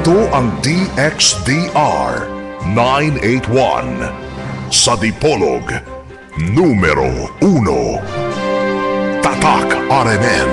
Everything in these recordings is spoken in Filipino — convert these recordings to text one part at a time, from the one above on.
Ito ang DXDR 981 sa Dipolog numero 1. Tatak RMN.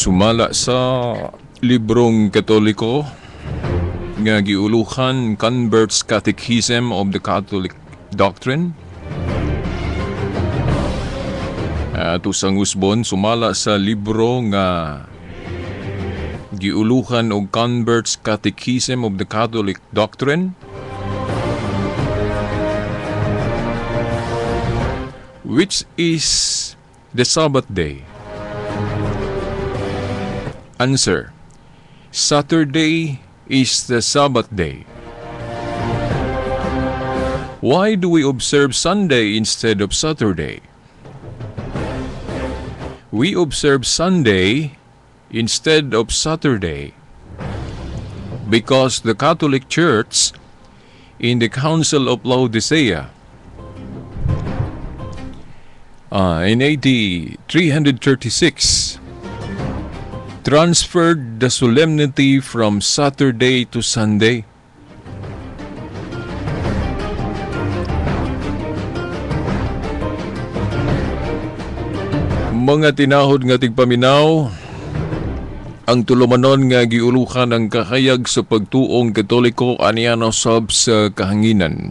Sumala sa librong Katoliko nga giuluhan Convert's Catechism of the Catholic Doctrine. Ato sang usbon sumala sa libro nga giuluhan og Convert's Catechism of the Catholic Doctrine. Which is the Sabbath day? Answer: Saturday is the Sabbath day. Why do we observe Sunday instead of Saturday? We observe Sunday instead of Saturday because the Catholic Church in the Council of Laodicea in AD 336 transferred the solemnity from Saturday to Sunday. Mga tinahod nga tigpaminaw, ang tulumanon nga giulukan ang kahayag sa pagtuong Katoliko aniano sab sa kahanginan.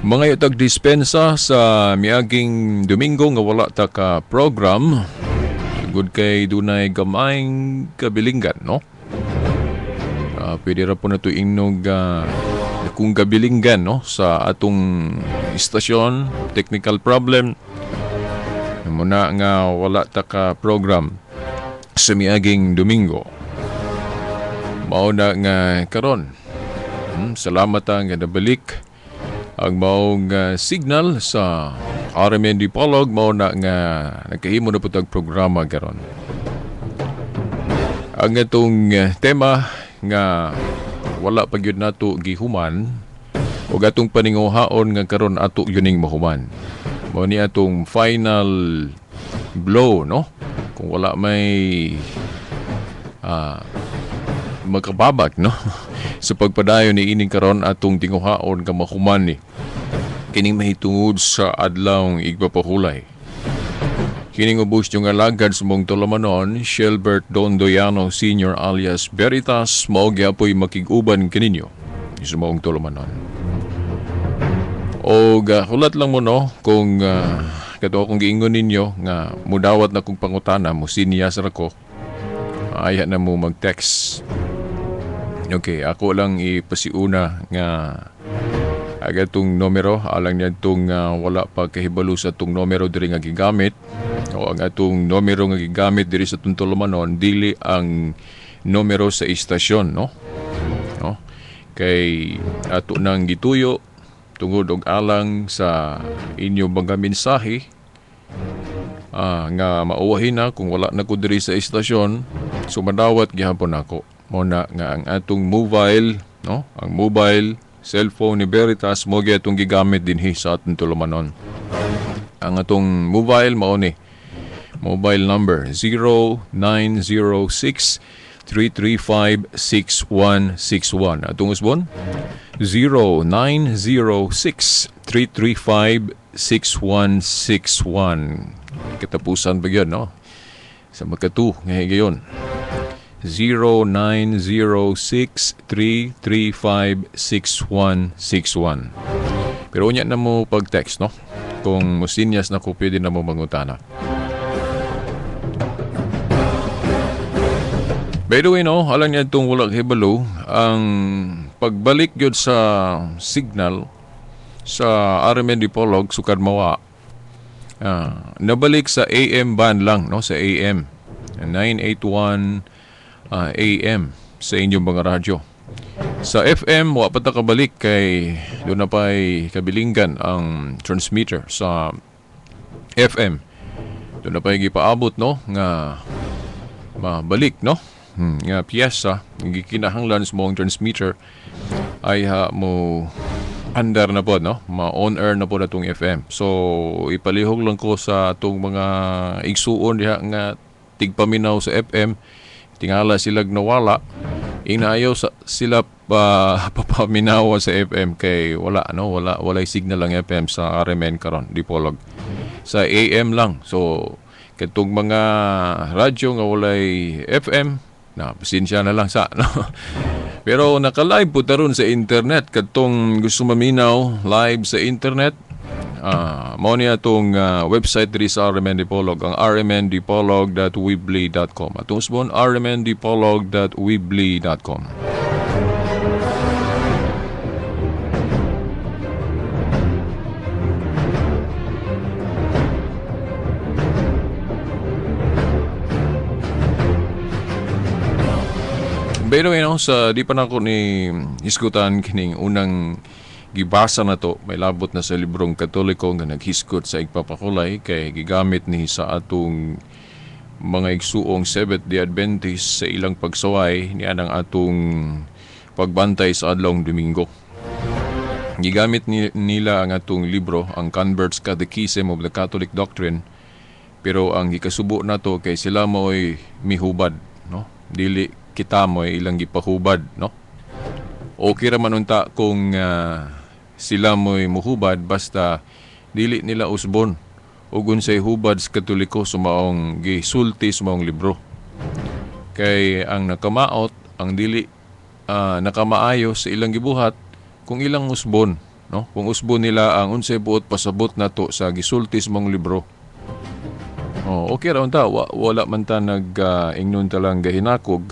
Mga yatag dispensa sa miaging Domingo nga wala ta ka program, good kay dunay gamayng kabilinggan, no? Pwede ra po na ito inog kung kabilinggan, no? Sa atong istasyon, technical problem. Muna nga wala ta ka program sa miaging Domingo. Mao na nga karon. Salamat nga nabalik ang maong signal sa RMN Dipolog. Mao na nga nagkahimo na po tag programa karon. Ang itong tema nga wala pa gyud nato gihuman o atong paninguhaon nga karon ato yuning mahuman. Mao ni atong final blow, no? Kung wala may magkababag, no? Sa pagpadayon ni ining karon atong tinguhaon nga mahuman ni kining mahitungod sa adlawng igpapahulay. Kining ubos yung alagad sa mong tulumanon, Shelbert Dondoyano Sr. alias Veritas, mao gyapon makig-uban kaninyo sa mong tulumanon. O hulat lang mo, no, kung kato akong giingon ninyo nga mudawat na kong pangutana mo siniyas ra ko, aya na mo mag-text. Okay, ako lang ipasiuna nga agatong numero, alang niya itong wala pa kahibalo sa itong numero diri nga gigamit o ang atong numero nga gigamit diri sa itong tulumanon, dili ang numero sa istasyon, no? Kay ato nang gituyo tungod og alang sa inyo mga mensahe nga mauwahin na kung wala na ko diri sa istasyon, sumadawat gihapon ako. Muna nga ang atong mobile, no? Ang mobile cellphone ni Veritas mo atong gigamit dinhi sa atong tulumanon. Ang atong mobile mao ni Mobile number 0906-335-6161. Atong usbon 0906-335-6161. Katapusan ba yun, no? Sa magkatu, ngayon gayon. 0906-335-6161. Pero unya na mo pag-text, no? Kung musinyas na ko, pwede na mo mangutana. By the way, no, alam niya itong wala hibalo, ang pagbalik yun sa signal sa RMN Dipolog, sukad mawa, nabalik sa AM band lang, no, sa AM 981 AM sa inyong mga radyo. Sa FM, wa pa ta kabalik kay doon na pa'y kabilinggan ang transmitter sa FM. Doon na pa'y gipaabot, no, nga mabalik, no, nga piyesa, gikinahanglan sa mong transmitter ay mo andar na po, no, ma-on-air na po na itong FM. So, ipalihog lang ko sa itong mga igsuon diha nga tigpaminaw sa FM, tingala silag nawala, inaayaw sila papaminawa sa FM kay wala, no, walay signal lang FM sa RMN karon Dipolog. Sa AM lang. So, katong mga radyo nga walay FM, na pasensya na lang sa, no. Pero naka-live po taron sa internet katong gusto maminaw live sa internet. Mao niya itong website diri sa RMN Dipolog, ang rmndipolog.weebly.com. Atong usbon, rmndipolog.weebly.com. Pero sa di pa na ako ni hisgutan kining unang gibasa na to, may labot na sa librong Katoliko nga naghisgot sa igpapakulay kay gigamit ni sa atong mga igsuong Seventh-day Adventist sa ilang pagsaway niya ng atong pagbantay sa adlawng Domingo. Gigamit nila ang atong libro, ang Convert's Catechism of the Catholic Doctrine, pero ang gikasubo na to kay sila mo'y mihubad, no? Dili kita mo'y ilang gipahubad, no? Okay ra man unta kung sila mo'y muhubad basta dili nila usbon ug unsay hubad sa Katoliko sumaong gisulti sumaong libro. Kay ang nakamaot, ang dili nakamaayo sa ilang gibuhat kung ilang usbon, no? Kung usbon nila ang unsay buot pasabot nato sa gisulti sumaong libro. Okay ra unta, wala man ta ingnon ta lang gahinakog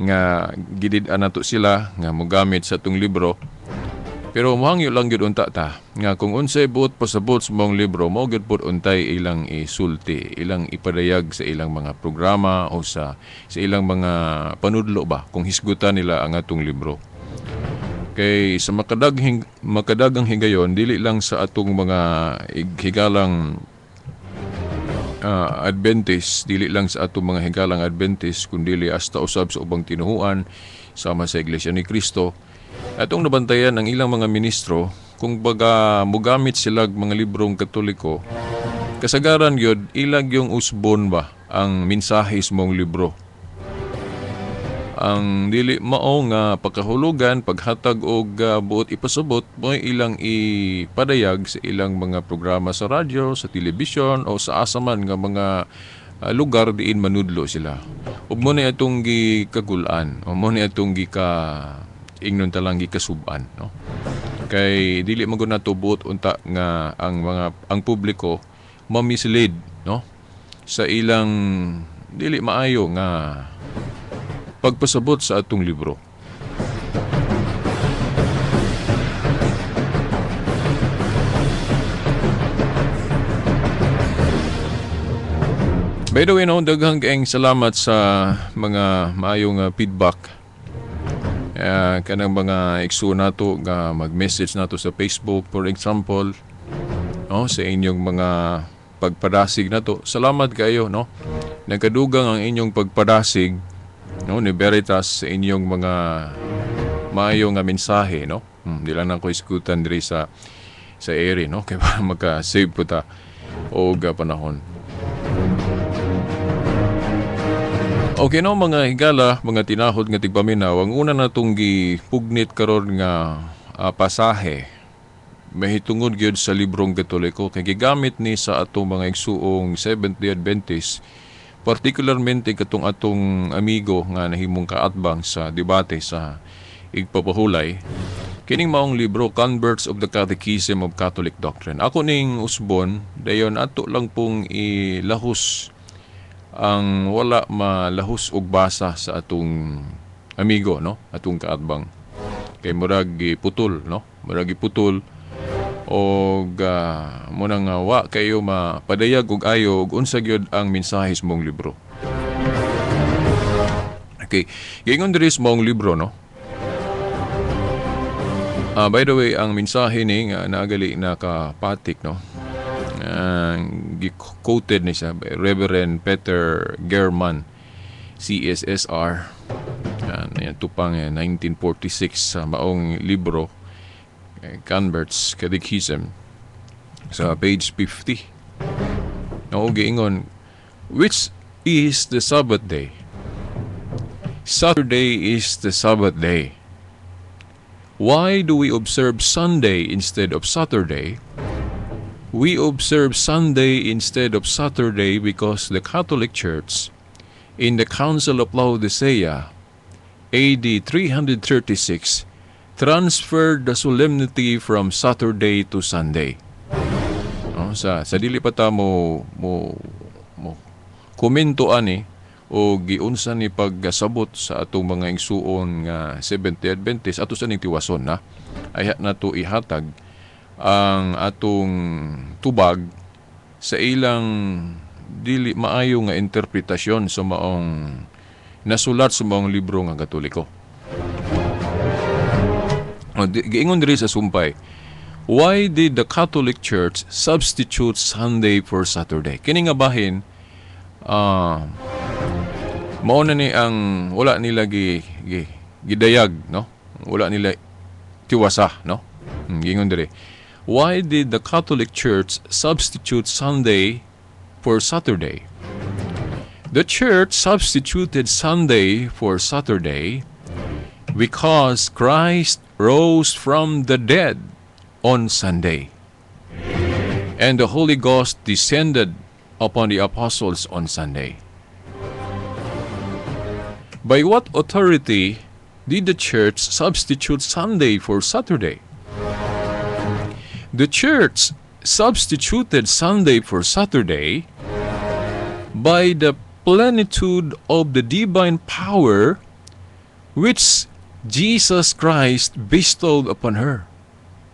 nga gidid-an nato sila nga mogamit sa tong libro. Pero mohangyo lang gyud unta ta nga kung unsay buot pasabot sa mong libro, mao gyud pud untay ilang isulti, ilang ipadayag sa ilang mga programa o sa ilang mga panudlo ba kung hisgutan nila ang atong libro. Kay sa makadagang higayon, dili lang sa atong mga higalang Adventist, dili lang sa atong mga higalang Adventist, kundi hasta usab sa ubang tinuhuan sama sa Iglesia ni Cristo. Atong nabantayan ang ilang mga ministro, kung baga mugamit sila mga librong Katoliko, kasagaran yun, ilag yung usbon ba ang mensahe sa mong libro. Ang dili mao nga pagkahulugan, paghatag og buot ipasabot mo ilang ipadayag sa ilang mga programa sa radyo, sa telebisyon o sa asaman nga mga lugar diin manudlo sila. Ug mo na itong gikagulan, o mo na itong ingnon talang gikasuban, no? Kay dili man gud nato buot unta nga ang publiko mamislead, no, sa ilang dili maayo nga pagpasabot sa atong libro. By the way, no, daghang kaayong salamat sa mga maayong feedback. Kanang mga igsuon nato nga mag-message nato sa Facebook, for example, no, sa inyong mga pagpadasig nato. Salamat kayo, no. Nagkadugang ang inyong pagpadasig, no, ni Veritas sa inyong mga maayong nga mensahe, no. Di lang ako iskutan diri sa area, no, kaya maka-save po ta o panahon. Okay no mga higala, mga tinahod nga tigpaminaw, ang una na itong gipugnit karon nga pasahe, mahitungod gyud sa librong Katoliko, kay gigamit ni sa atong mga igsuong Seventh-day Adventist, particularmente katong atong amigo nga nahimong kaatbang sa debate sa igpapahulay, kining maong libro, Converts of the Catechism of Catholic Doctrine. Ako ning usbon, dayon ato lang pong ilahos ang wala malahos og basa sa atong amigo, no, atong kaatbang, kay murag giputol, no, murag giputol og muna nga wa kayo mapadayag og ayo og unsa gyud ang mensahe mong libro. Okay, gingon diri sa mong libro, no. By the way, ang mensahe ni nga naagali nakapatik, no, quoted ni siya by Reverend Peter German, CSSR. Yan tupang 1946 sa maong libro, Converts Catechism, sa page 50. Giingon, which is the Sabbath day? Saturday is the Sabbath day. Why do we observe Sunday instead of Saturday? We observe Sunday instead of Saturday because the Catholic Church, in the Council of Laodicea, AD 336, transferred the solemnity from Saturday to Sunday. Sa dili pa ta mo komento ani o giunsa ni paggasabot sa atong mga igsuon nga Seventh-day Adventist ato sa ning tiwason, na ay nato ihatag ang atong tubag sa ilang dili maayo nga interpretasyon sa maong nasulat sa maong libro nga Katoliko. Giingon diri sa sumpay, why did the Catholic Church substitute Sunday for Saturday? Kini nga bahin, mao na ni ang wala nila gidayag, no, wala nila tiwasa, no. Giingon diri, why did the Catholic Church substitute Sunday for Saturday? The Church substituted Sunday for Saturday because Christ rose from the dead on Sunday, and the Holy Ghost descended upon the apostles on Sunday. By what authority did the Church substitute Sunday for Saturday? The Church substituted Sunday for Saturday by the plenitude of the divine power which Jesus Christ bestowed upon her.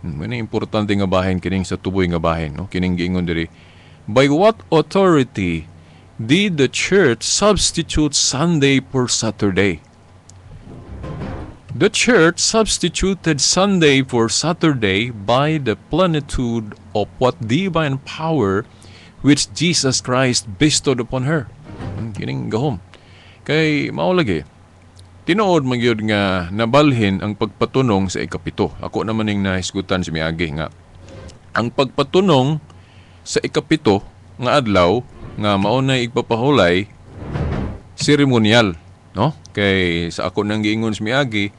May importante nga bahin kining sa tuboy nga bahin, no? Kining giingon diri, by what authority did the Church substitute Sunday for Saturday? The Church substituted Sunday for Saturday by the plenitude of what divine power which Jesus Christ bestowed upon her. Kining gahom. Kay mao lagi, tinuod magyud nga nabalhin ang pagpatunong sa ikapito. Ako naman ning nahisgutan si miagi nga ang pagpatunong sa ikapito nga adlaw nga mao nay igpapahulay seremonyal, no? Kay sa ako nang giingon si miagi,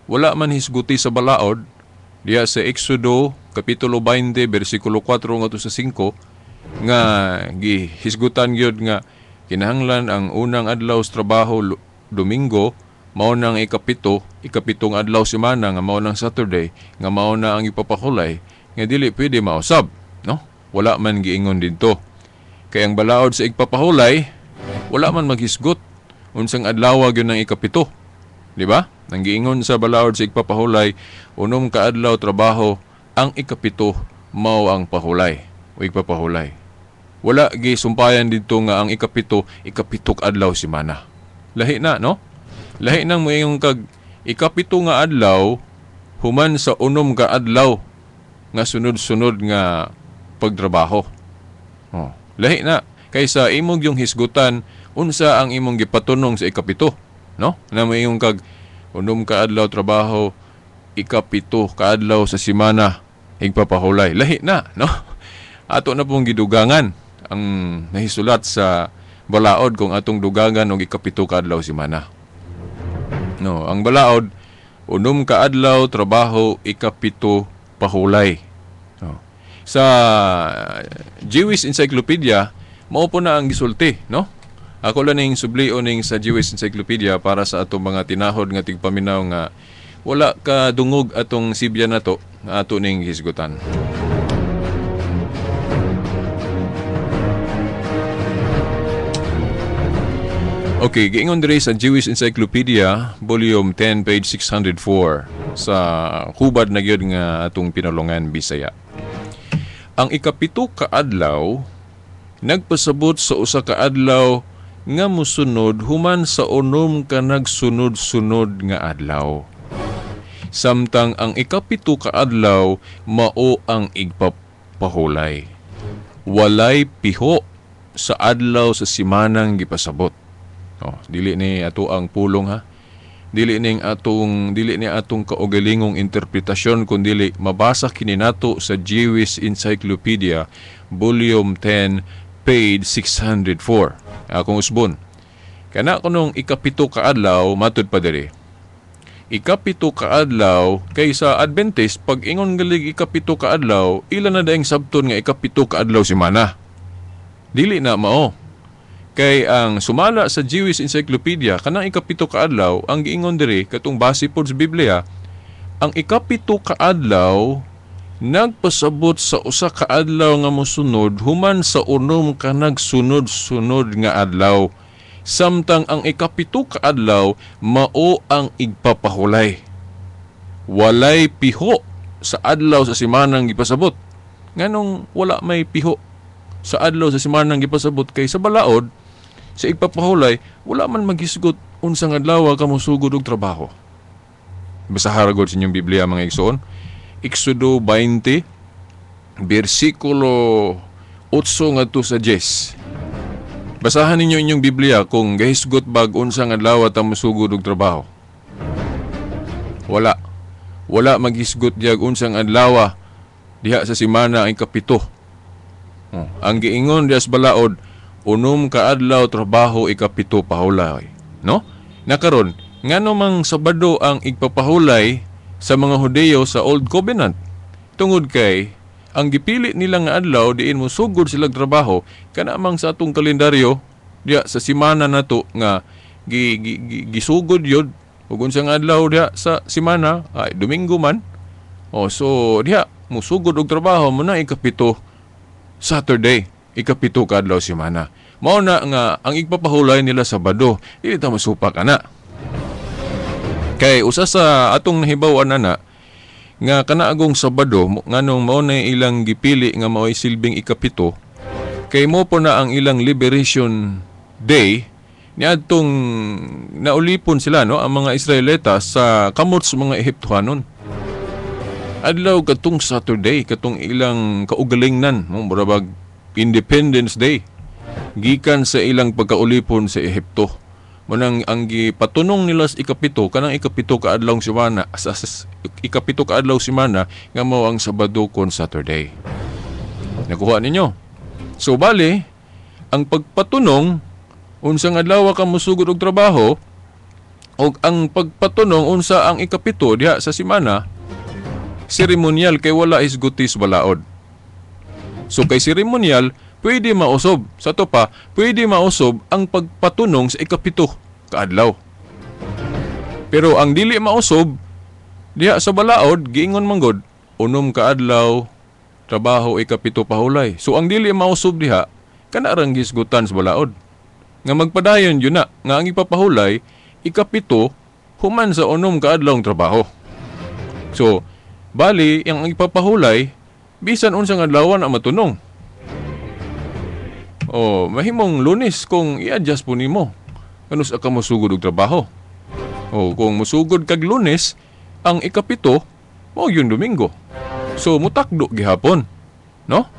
wala man hisguti sa balaod diya sa Exodo kapitulo 20 bersikulo 4 ngadto sa 5 nga gihisgutan gyud nga kinahanglan ang unang adlaw sa trabaho Domingo mao nang ikapitong adlaw semana nga mao nang Saturday nga mao na ang ipapahulay nga dili pwede mausab, no? Wala man giingon didto. Kay ang balaod sa igpapahulay wala man maghisgot unsang adlaw gyud nang ikapito, di ba? Nang giingon sa balaod sa igpapahulay, unom ka adlaw trabaho, ang ikapito mao ang pahulay o igpapahulay. Wala gisumpayan dito nga ang ikapitok adlaw semana. Lahi na, no? Lahi nang moingon kag ikapito nga adlaw human sa unom ka adlaw nga sunod-sunod nga pagtrabaho. Lahi na kaysa imong yung hisgutan unsa ang imong gipatunong sa ikapito, no? Na moingon kag unom ka adlaw trabaho, ikapito ka adlaw sa semana igpapahulay. Lahi na, no? Ato na pong gidugangan. ang nahisulat sa balaod kung atong dugangan og ikapito ka adlaw semana. No, ang balaod unom ka adlaw trabaho ikapito pahulay. No. Sa Jewish Encyclopedia mao po na ang gisulti, no? Ako lang ning sublion ning sa Jewish Encyclopedia para sa atong mga tinahod nga tigpaminaw nga wala ka dungog atong Sibya nato nga ato ning hisgutan. Okay, giingon diri sa Jewish Encyclopedia, volume 10, page 604, sa hubad na gyud nga atong pinulungan Bisaya. Ang ikapito ka adlaw nagpasabot sa usa ka adlaw nga mosunod human sa unom ka nagsunod-sunod nga adlaw. Samtang ang ikapito ka adlaw mao ang igpapahulay. Walay piho sa adlaw sa simanang gipasabot. Oh, dili ni ato ang pulong ha. Dili ni atong kaugalingong interpretasyon kundi mabasa kini nato sa Jewish Encyclopedia volume 10 page 604. Akong usbon. Kana kunong ikapito ka adlaw matud pa diri. Ikapito ka adlaw kay sa Adventist pag ingon galig ikapito ka adlaw ila na daing sabton nga ikapito ka adlaw semana. Dili na mao. Kay ang sumala sa Jewish Encyclopedia kanang ikapito ka adlaw ang giingon diri katong base pod sa Biblia ang ikapito ka adlaw nagpasabot sa usa ka adlaw nga mosunod human sa unom ka nagsunod-sunod nga adlaw samtang ang ikapito ka adlaw mao ang igpapahulay. Walay piho sa adlaw sa semanang gipasabot. Nganong wala may piho sa adlaw sa semanang gipasabot kay sa balaod sa igpapahulay, wala man maghisgot unsang adlaw ka mosugod og trabaho. Basaha ra gud sa inyong Biblia mga igsoon. Exodo 20 bersikulo 8 ngadto sa 10. Basahan ninyo inyong Biblia kung gahisgot bag unsang adlaw ta mosugod og trabaho. Wala maghisgot diag unsang adlaw diha sa semana ang ikapito. Ang giingon diha sa balaod unom ka adlaw trabaho ikapito pahulay, no? Nakaron ngano mang Sabado ang igpapahulay sa mga Hudiyo sa Old Covenant tungod kay ang gipili nila nga adlaw diin mo sugod sila trabaho kana mang sa atong kalendaryo diya sa semana nato nga gisugod yod ug unsang adlaw diya sa semana ay Domingo man. So diya mo sugod og trabaho mo na ikapito Saturday. Ikapito ka adlaw semana. Mao na nga ang igpapahulay nila Sabado, dili ta masupak ana. Kay usa sa atong nahibaw-an ana nga kanaagong Sabado nganong mao na ilang gipili nga mao'y silbing ikapito kay mo po na ang ilang Liberation Day niadtong naulipon sila no ang mga Israelita sa kamot sa mga Ehiptohanon. Adlaw katong Saturday katong ilang kaugalingnan no murabag Independence Day gikan sa ilang pagkaulipon sa Ehipto. Manang ang gipatunong nila sa ikapito kanang ikapito ka adlaw semana ikapito ka adlaw semana nga mao ang Sabado kon Saturday. Nakuha ninyo? So bali ang pagpatunong unsang adlaw ka mosugod og trabaho og ang pagpatunong unsa ang ikapito diha sa semana seremonyal kay wala isgutis balaod. So kay seremonyal, pwede mausob. Sa to pa, pwede mausob ang pagpatunong sa ikapito kaadlaw. Pero ang dili mausob, diha sa balaod, giingon manggod, unom kaadlaw, trabaho ikapito pahulay. So ang dili mausob diha, kanarang gisgutan sa balaod. Nga magpadayon yun na, nga ang ipapahulay, ikapito, human sa unom kaadlaw trabaho. So, bali, ang ipapahulay, bisan unsang adlaw na matunong. Mahimong Lunes kung i-adjust po nimo. Kanus ka musugod og trabaho. Kung musugod kag Lunes, ang ikapito mao yung Domingo. So mutakdo gihapon, no?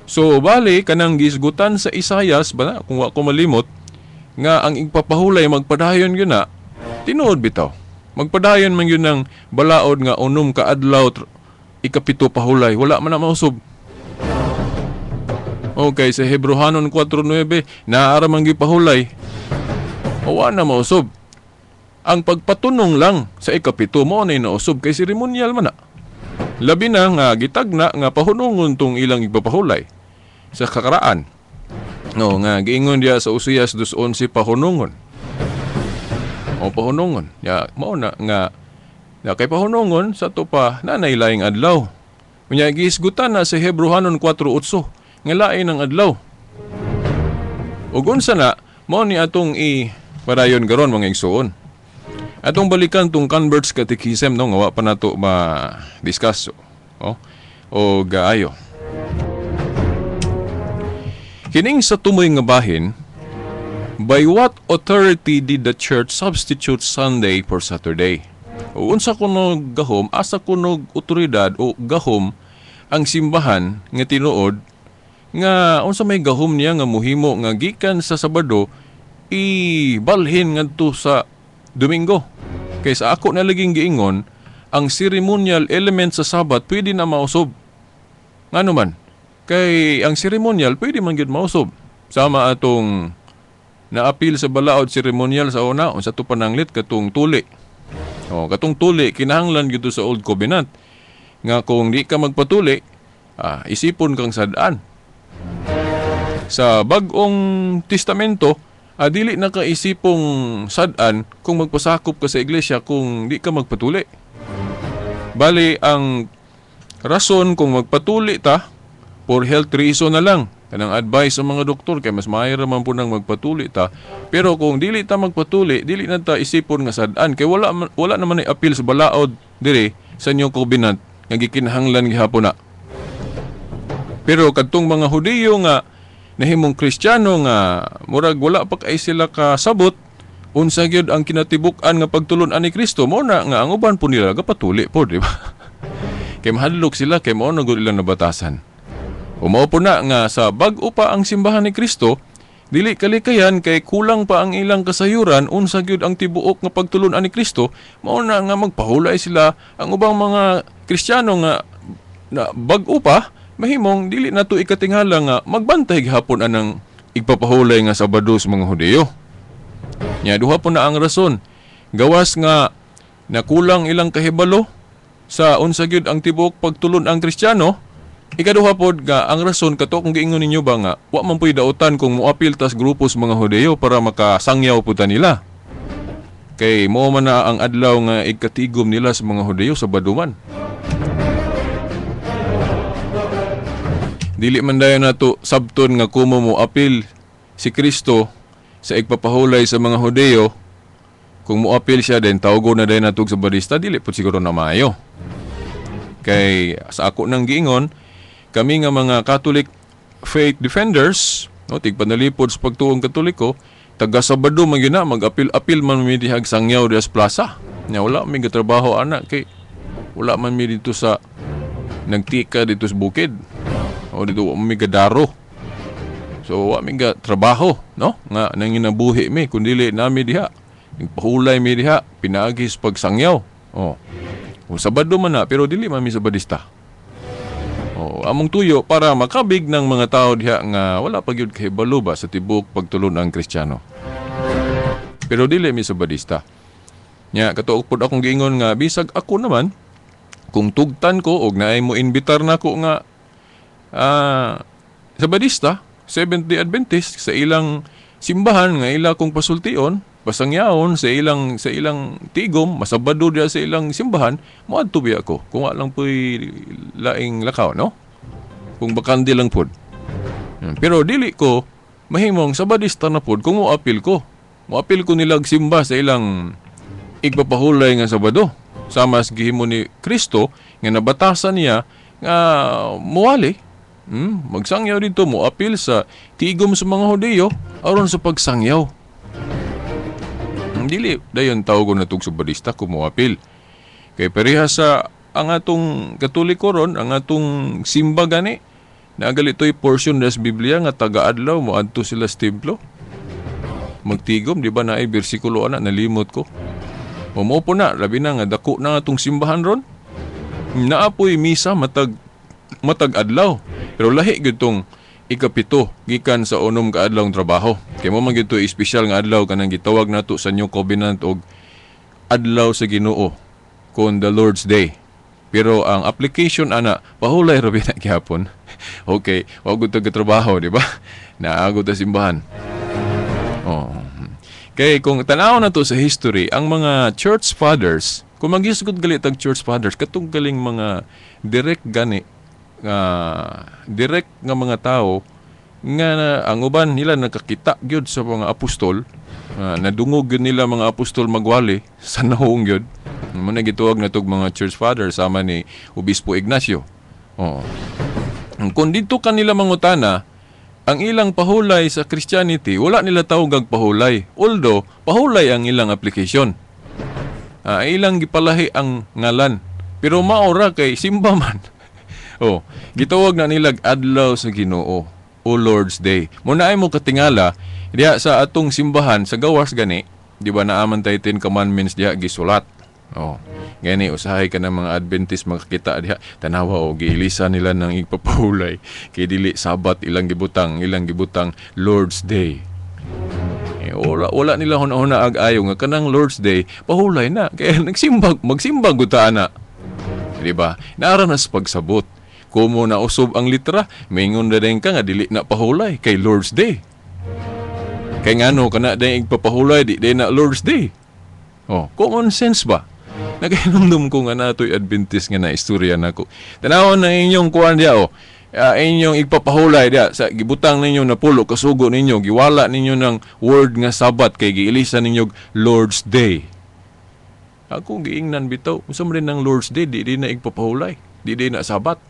So bali kanang gisgutan sa Isayas bana kung wa ko malimot nga ang igpapahulay magpadayon yun na tinuod bitaw. Magpadayon man yun ng balaod nga unom ka adlaw ikapito pahulay, wala man na mausob. Okay, sa Hebrehanon 4:9, naaramang gipahulay. O na mausob. Ang pagpatunong lang sa ikapito mo na nausob kay seremonyal man na. Labi na nga gitagna nga pahunungon tong ilang ipapahulay sa kakaraan. No, nga giingon dia sa Usias 2:11 pahunungon. O pahunungon. Ya, mao na nga kay pahunungon sa to pa nanaylaing adlaw. Unya gihisgutan na sa Hebrehanon 4:8 nga lain ang adlaw. Ug unsa na mao ni atong padayon garon mga igsoon. Atong balikan tong Converts Catechism no nga wa pa nato ma-discuss o gaayo. Kining sa tumoy nga bahin, by what authority did the church substitute Sunday for Saturday? O unsa kuno gahom, asa kuno otoridad o gahom ang simbahan nga tinuod nga unsa may gahom niya nga muhimo nga gikan sa Sabado ibalhin ngadto sa Domingo. Kaysa ako na laging giingon, ang ceremonial element sa Sabat pwede na mausob. Ngano man? Kay ang ceremonial pwede man gyud mausob. Sama atong naapil sa balaod ceremonial sa una unsa to pananglit katong tuli. Katong tuli kinahanglan gyud sa Old Covenant. Nga kung di ka magpatuli, isipon kang sadaan. Sa Bag-ong Testamento, dili na ka isipong sadan kung magpasakop ka sa iglesia kung di ka magpatuli. Bali, ang rason kung magpatuli ta, for health reason na lang. Kanang advice sa mga doktor, kay mas mahira man po nang magpatuli ta. Pero kung dili ta magpatuli, dili na ta isipon nga sadan. Kay wala naman ay appeal sa balaod dire sa New Covenant nga gikinahanglan gihapon na. Pero kadtong mga Hudiyo nga nahimong Kristiyano nga murag wala pa kay sila kasabot unsa gyud ang kinatibuk-an nga pagtulon-an ni Kristo mo na nga ang uban po nila gapatuli po, di ba? Kay mahadlok sila kay mao na gud ilang nabatasan. Mao po na nga sa bag-o pa ang simbahan ni Kristo, dili kalikayan kay kulang pa ang ilang kasayuran unsa gyud ang tibuok nga pagtulon-an ni Kristo, mao na nga magpahulay sila ang ubang mga Kristiyano nga na bag-o pa mahimong dili nato ikatingala nga magbantay gihapon anang igpapahulay nga Sabado sa mga Hudiyo. Nya duha po na ang rason. Gawas nga nakulang ilang kahibalo sa unsa gyud ang tibuok pagtulon ang Kristiyano. Ikaduha pod nga ang rason kato kung giingon ninyo ba nga wa man puy dautan kung moapil tas grupo sa mga Hudiyo para makasangyaw puta nila. Kay mao man na ang adlaw nga ikatigom nila sa mga Hudiyo sa Baduman. Dili man dayon nato sabton nga kumo mo apil si Kristo sa igpapahulay sa mga Hudiyo. Kung mo apil siya din tawgo na dayon nato sa Badista, dili pud siguro na maayo. Kay sa ako nang giingon, kami nga mga Catholic faith defenders, tigpanalipod sa pagtuong Katoliko, taga Sabado man gyud na mag-apil-apil man mi dihag sangyaw diha sa plaza. Nya wala mi gatrabaho ana kay wala man mi dito sa nagtika dito sa bukid. O dito wa mi gadaro. So wa mi ga trabaho, no? Nga nanginabuhi mi kun dili nami diha. Pahulay mi diha, pinagis pagsangyaw. O Sabado man na pero dili man mi Sabadista. Among tuyo para makabig ng mga tao diha nga wala pa gyud kahibalo ba sa tibok pagtulon ang Kristiyano. Pero dili mi Sabadista. Nya katuog pod akong giingon nga bisag ako naman kung tugtan ko og naay mo imbitar nako nga Sabadista, Seventh-day Adventist sa ilang simbahan nga ila kong pasultion, pasangyaon sa ilang tigom, masabado diya sa ilang simbahan, moadto biya ako. Kung wa lang po'y laing lakaw, no? Kung bakandi lang pod. Pero dili ko mahimong Sabadista na pod kung moapil ko. Moapil ko nilag simba sa ilang igpapahulay nga Sabado. Sama sa gihimo ni Kristo nga nabatasan niya nga muwali. Magsangyaw dito mo apil sa tigom sa mga Hudiyo aron sa pagsangyaw. Dili dayon tawag na tug Sabadista kung mo apil. Kay pareha sa ang atong Katoliko ron, ang atong simba gani, nagalitoy portion des Biblia nga taga-adlaw mo adto sila sa templo. Magtigom, di ba naay bersikulo ana nalimot ko. Mo po na labi na nga dako na atong simbahan ron. Naapoy misa matag adlaw. Pero lahi gyud tong ikapito gikan sa unom ka adlaw trabaho. Kay mo man gito espesyal nga adlaw kanang gitawag nato sa New Covenant og adlaw sa Ginoo kon the Lord's Day. Pero ang application ana pahulay ra na gihapon. Okay, wa gud ta trabaho, di ba? Naagod ta simbahan. Oh. Kay kung tanaw na to sa history, ang mga church fathers, kung magisgod galit ang church fathers, katong galing mga direct mga tao nga ang uban nila nakakita gyud sa mga apostol, nadungog gyud nila mga apostol magwali sa nahong gyud. Muna gituwag na tog mga church fathers sama ni Obispo Ignacio. Oh. Kung dito kanila mangutana, ang ilang pahulay sa Christianity, wala nila tawag pahulay. Although, pahulay ang ilang application. Ilang gipalahi ang ngalan. Pero maora kay simba man. Oh, gitawag na nilag adlaw sa Ginoo o Lord's Day. Muna ay mo katingala diya sa atong simbahan sa gawas gani, di ba naaman tayo 10 commandments diya gisulat. Oh, gani usahay ka ng mga Adventist makakita diha tanawa o giilisa nila ng ipapahulay kay dili Sabat ilang gibutang Lord's Day. Wala nila huna-huna ag-ayo nga kanang Lord's Day pahulay na kay magsimbag guta ana. Di ba? Naara na sa pagsabot. Kumo na usob ang litra, maingon na din ka nga dili na pahulay kay Lord's Day. Kay ngano kana din igpapahulay di na Lord's Day. Oh, common sense ba? Nagainomdom ko nga nato'y Adventist nga na istorya nako. Tanawon na inyong kuan dia inyong igpapahulay dia sa gibutang ninyo na pulo kasugo ninyo, giwala ninyo ng word nga Sabat kay giilisa ninyo Lord's Day. Ako giingnan bitaw, usa man rin ng Lord's Day di na igpapahulay, di na Sabat.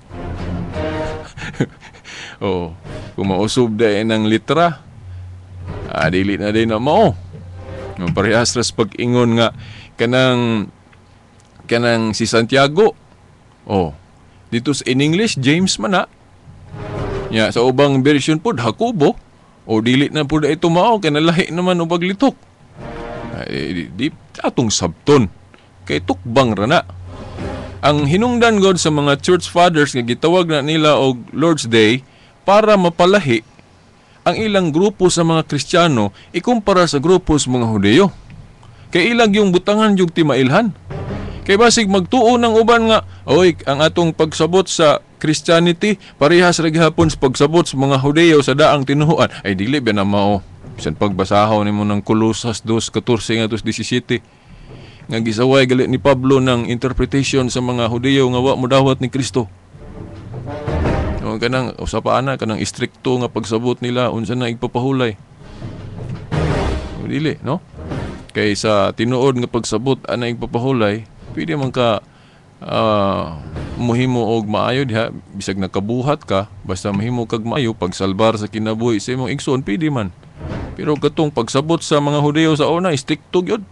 Oh, kung mausob day ng litra, dili na din na mao. Parehas ras pag-ingon nga kanang si Santiago. Oh, dito in English James man na. Ya, sa ubang version pod Jacobo. O dili na pod ito mao kay nalahi naman ubag litok. Di atong sabton kay tukbang ra na. Ang hinungdan god sa mga church fathers nga gitawag na nila og Lord's Day para mapalahi ang ilang grupo sa mga Kristiyano ikumpara sa grupo sa mga Hudeyo. Kay ilang yung butangan yung timailhan. Kay basig magtuo ng uban nga, oy, ang atong pagsabot sa Christianity parehas ra gihapon sa pagsabot sa mga Hudeyo sa daang tinuhuan. Ay dili ba na mao. Bisan pagbasahon nimo ng Colosas 2:14 ngadto 17 nga gisaway gali ni Pablo ng interpretation sa mga Hudeyo nga wa modawat ni Kristo. O kanang usapana kanang istrikto nga pagsabot nila unsa na igpapahulay. O dili, no? Kay sa tinuod nga pagsabot ana igpapahulay, pwede man ka muhimo og maayo diha bisag nakabuhat ka basta mahimo kag maayo pagsalbar sa kinabuhi sa imong igsoon pwede man. Pero katong pagsabot sa mga Hudeyo sa una istrikto gyud.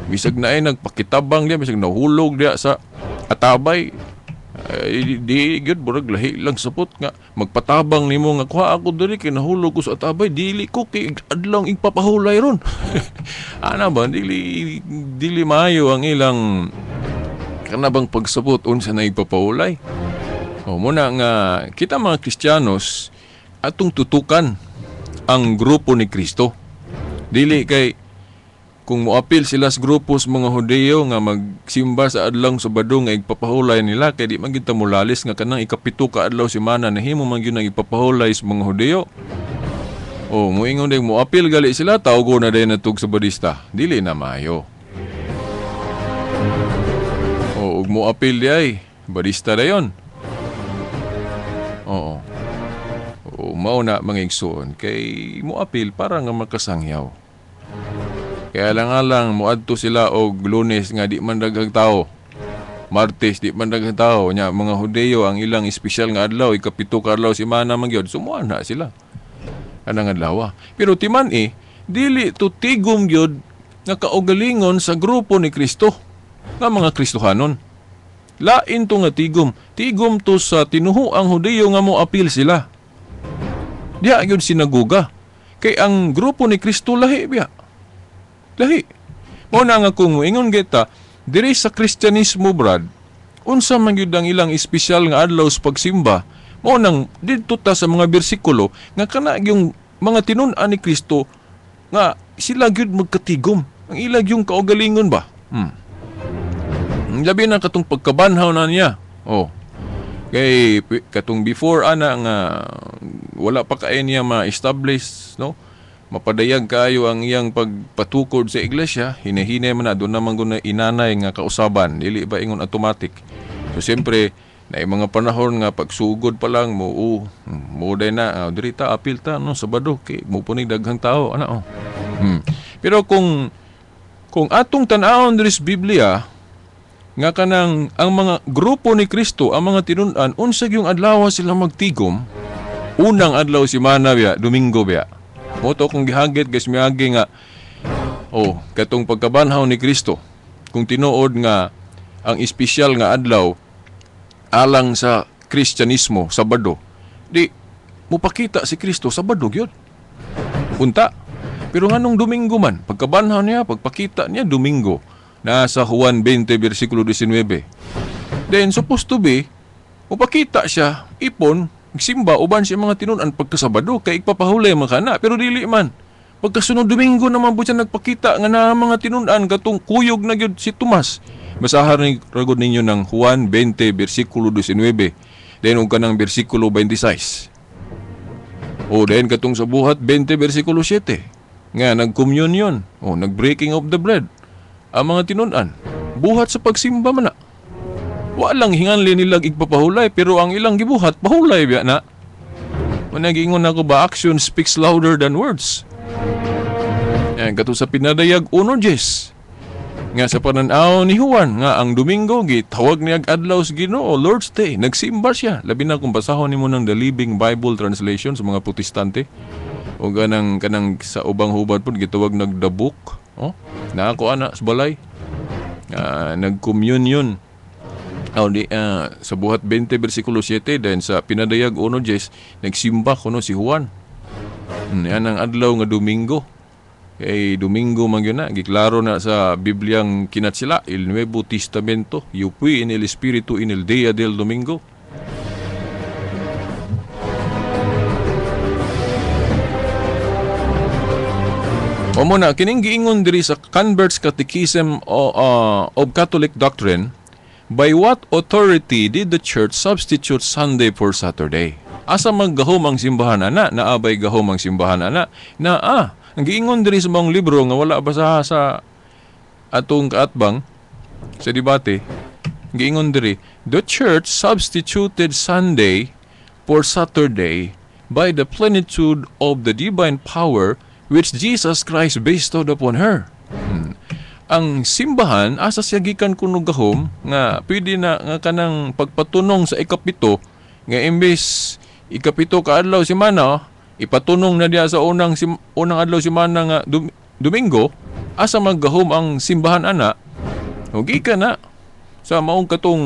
Bisag na ay nagpakitabang diya, bisag nahulog diya sa atabay. Di gyud burag lahi lang sapot nga magpatabang nimo nga kuha ako diri kay nahulog ko sa atabay, dili ko kay adlong igpapahulay ron. Ana ba dili maayo ang ilang kanabang pagsabot unsa na igpapahulay. O muna nga kita mga Kristiyanos atong tutukan ang grupo ni Kristo. Dili kay kung moapil sila sa grupo sa mga Hudeyo nga magsimba sa adlong Sabado nga igpapahulay nila kay di man kita mulalis nga kanang ikapito ka adlaw semana nahimo man gyud nang igpapahulay sa mga Hudeyo. O moingon din moapil gali sila tawgo na din natug sa Budista. Dili na maayo. O ug moapil di ay Budista dayon. Oo. O mao na mga igsoon kay moapil para nga makasangyaw. Kaya lang muadto sila og Lunes nga di man daghang tao. Martes di man daghang tao nya mga Hudeyo ang ilang espesyal nga adlaw ikapito ka adlaw semana man gyud sumuan na sila. Kanang adlaw. Pero timan dili to tigom gyud nga kaugalingon sa grupo ni Kristo nga mga Kristohanon. Lain to nga tigom. Tigom to sa tinuhuang Hudeyo nga moapil sila. Diha gyud sinaguga. Kay ang grupo ni Kristo lahi biya. Lahi. Mo na nga kung ingon kita, diri sa Kristyanismo brad, unsa man gyud ang ilang espesyal nga adlaw sa pagsimba, Mao nang didto ta sa mga bersikulo nga kana yung mga tinun-an ni Kristo nga sila gyud magkatigom. Ang ilag yung kaugalingon ba? Labi na katong pagkabanhaw na niya. Oh. Kay katong before ana nga wala pa kay niya ma-establish, no? Mapadayag kayo ang iyang pagpatukod sa iglesia, hinahinay man na doon naman guna inanay nga kausaban, dili ba ingon automatic. So siyempre, na mga panahon nga pagsugod pa lang mo day na diri ta apil ta no Sabado kay mo punig daghang tao ana. Pero kung atong tan-awon diri sa Biblia nga kanang ang mga grupo ni Kristo, ang mga tinun-an unsag yung adlaw sila magtigom, unang adlaw si Mana biya, Domingo biya. Moto kung gihagit guys miagi nga katong pagkabanhaw ni Kristo. Kung tinuod nga ang espesyal nga adlaw alang sa Kristyanismo, Sabado. Di mupakita si Kristo Sabado gyud. Unta. Pero nganong Domingo man, pagkabanhaw niya, pagpakita niya Domingo. Nasa Juan 20 versikulo 19. Then supposed to be mupakita siya ipon simba uban siya mga tinun-an pagkasabado kay igpapahulay makana pero dili man. Pagkasunod Domingo naman po siya nagpakita nga na mga tinun-an katong kuyog na gyud si Tomas. Basahan ni ragod ninyo ng Juan 20 versikulo 19. Then ug kanang versikulo 26. Then katong sa buhat 20 versikulo 7 nga nagkommunyon, nagbreaking of the bread. Ang mga tinun-an buhat sa pagsimba man na. Walang hinganli nilang igpapahulay pero ang ilang gibuhat pahulay biya na. Managingon ako ba action speaks louder than words. Kato sa pinadayag 1:10 nga sa pananaw ni Juan nga ang Domingo gitawag niya adlaw sa Ginoo, Lord's Day. Nagsimba siya. Labi na kung basahon nimo ng The Living Bible Translation sa mga Protestante o kanang sa ubang hubad pod gitawag the book. Na ako ana sa balay. Nag-communion. Sa buhat 20 versikulo 7 dahil sa pinadayag 1:10 nagsimba kuno si Juan. Yan ang adlaw nga Domingo. Kay Domingo man yun na giklaro na sa Bibliang kinatsila El Nuevo Testamento, Yupi en el Espiritu en el Día del Domingo. O muna, kining giingon diri sa Converts Catechism of Catholic Doctrine. By what authority did the Church substitute Sunday for Saturday? Asa maggahom ang simbahan ana? Naabay gahom ang simbahan ana? Ang giingon diri sa mga libro nga wala basaha sa atong kaatbang sa debate. Giingon diri, the Church substituted Sunday for Saturday by the plenitude of the divine power which Jesus Christ bestowed upon her. Ang simbahan asa siya gikan kuno gahom nga pwede na nga kanang pagpatunong sa ikapito nga imbes ikapito ka adlaw semana ipatunong na diya sa unang adlaw semana nga Domingo asa maggahom ang simbahan ana gikan na sa maong katong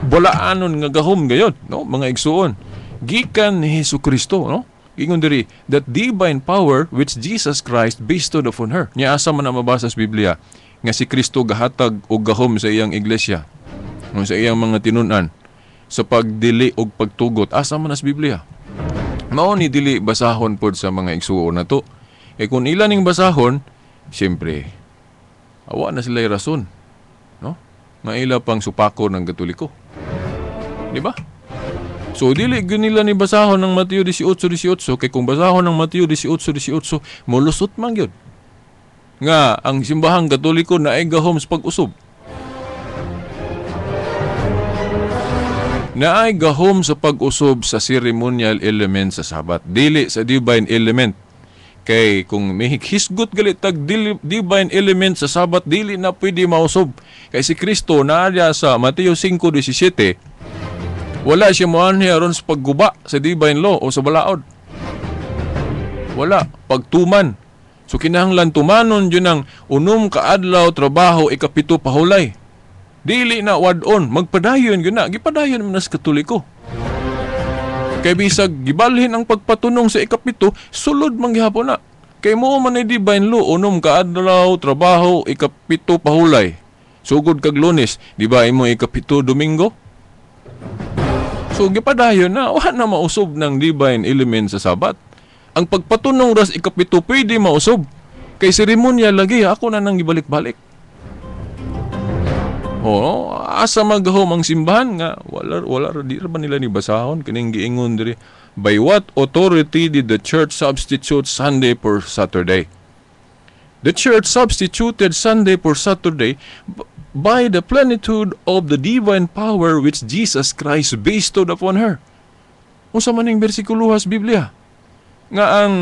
bulaanon nga gahom gayud no mga igsuon gikan ni Hesukristo no. Ingon diri, that divine power which Jesus Christ bestowed upon her. Nya asa man na mabasa sa Biblia nga si Kristo gahatag og gahom sa iyang iglesia, sa iyang mga tinun-an sa pagdili og pagtugot. Asa man sa Biblia. Mao ni dili basahon pod sa mga igsuon nato. Kung ila ning basahon, siyempre awa na sila rason, no? Maila pang supako ng Katoliko. Di ba? So, dili nila ni basahon ng Mateo 18:18 kay kung basahon ng Mateo 18:18 mulusot man yun. Nga, ang simbahang Katoliko na ay gahom sa pag-usob. Na ay gahom sa pag-usob sa ceremonial element sa Sabat. Dili sa divine element. Kay kung may hisgot galit tag divine element sa Sabat, dili na pwede mausob. Kay si Kristo na sa Mateo 5:17, wala siya moanhi aron sa pagguba sa divine law o sa balaod. Wala. Pagtuman. So kinahanglan tumanon yun ang unom kaadlaw trabaho ikapito pahulay. Dili na wadon. Magpadayon yun na. Gipadayon man sa Katoliko. Kay bisag gibalhin ang pagpatunong sa ikapito, sulod man gihapon na. Kay mo man ay divine law, unom kaadlaw trabaho ikapito pahulay. Sugod kag Lunes, di ba imo ikapito Domingo? So gipadayon na wa na mausob ng divine element sa Sabat. Ang pagpatunong ras ikapito pwede mausob. Kay seremonya lagi ako na nang gibalik-balik. Asa maghom ang simbahan nga wala di ra ba nila ni basahon kining giingon diri, by what authority did the church substitute Sunday for Saturday? The church substituted Sunday for Saturday by the plenitude of the divine power which Jesus Christ bestowed upon her. Unsa man ning bersikulo sa Biblia nga ang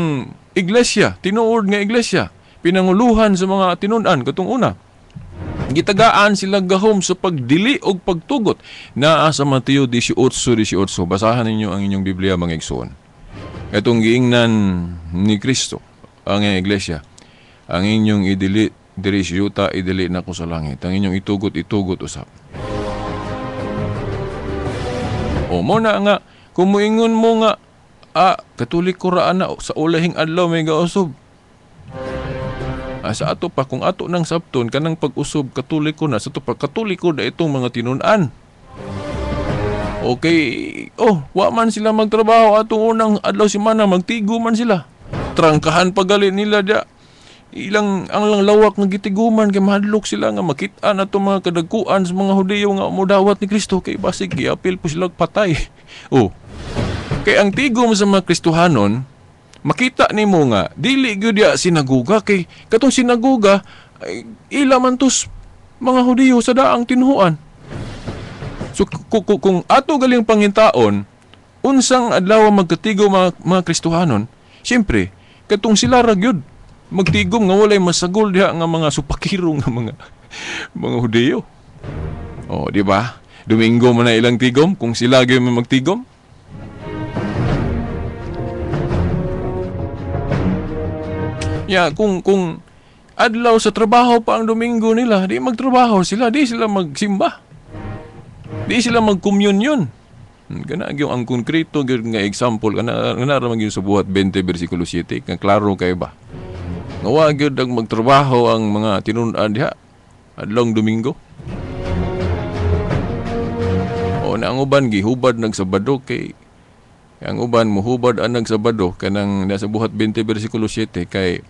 iglesia, tinuod nga iglesia, pinanguluhan sa mga tinun-an katong una. Gitagaan sila gahom sa pagdili og pagtugot. Naa sa Mateo 18:18. Basahan ninyo ang inyong Biblia, mga igsoon. Itong giingnan ni Kristo ang iglesia. Ang inyong idili diri sa yuta, idili na ko sa langit. Ang inyong itugot usap. Mo na nga, kung muingon mo nga, Katoliko ra ana sa ulahing adlaw may gausob. Sa ato pa, kung ato ng sabton, kanang pag-usob, Katoliko na. Sa ato pa, Katoliko na itong mga tinun-an. Okay, wa man sila magtrabaho atong unang adlaw simana, magtigo man sila. Trangkahan pagali nila dia. Ang lang lawak nga gitiguman kay mahadlok sila nga makita na itong mga kadagkuan sa mga Hudiyo nga mudawat ni Kristo kay basig giapil po sila patay. Kay ang tigom sa mga Kristohanon, makita nimo nga dili gyud dia sinaguga kay katong sinaguga ila man tos mga Hudiyo sa daang tinhuan. So kung ato galing pangintaon unsang adlaw magkatigo mga Kristohanon, siyempre katong sila ra gyud magtigom nga walay masagol diha nga mga supakiro nga mga Hudiyo. Di ba? Domingo man na ilang tigom kung sila gyud magtigom. Kung adlaw sa trabaho pa ang Domingo nila, di magtrabaho sila, di sila magsimba. Di sila magkommunyon. Kana gyud ang konkreto gyud nga example kana naramang gyud sa buhat 20 bersikulo 7, nga klaro kay ba. Nga wa gyud ang magtrabaho ang mga tinun-an diha adlong Domingo. Na ang uban gihubad nagsabado kay ang uban muhubad ang nagsabado kanang nasa buhat 20 bersikulo 7 kay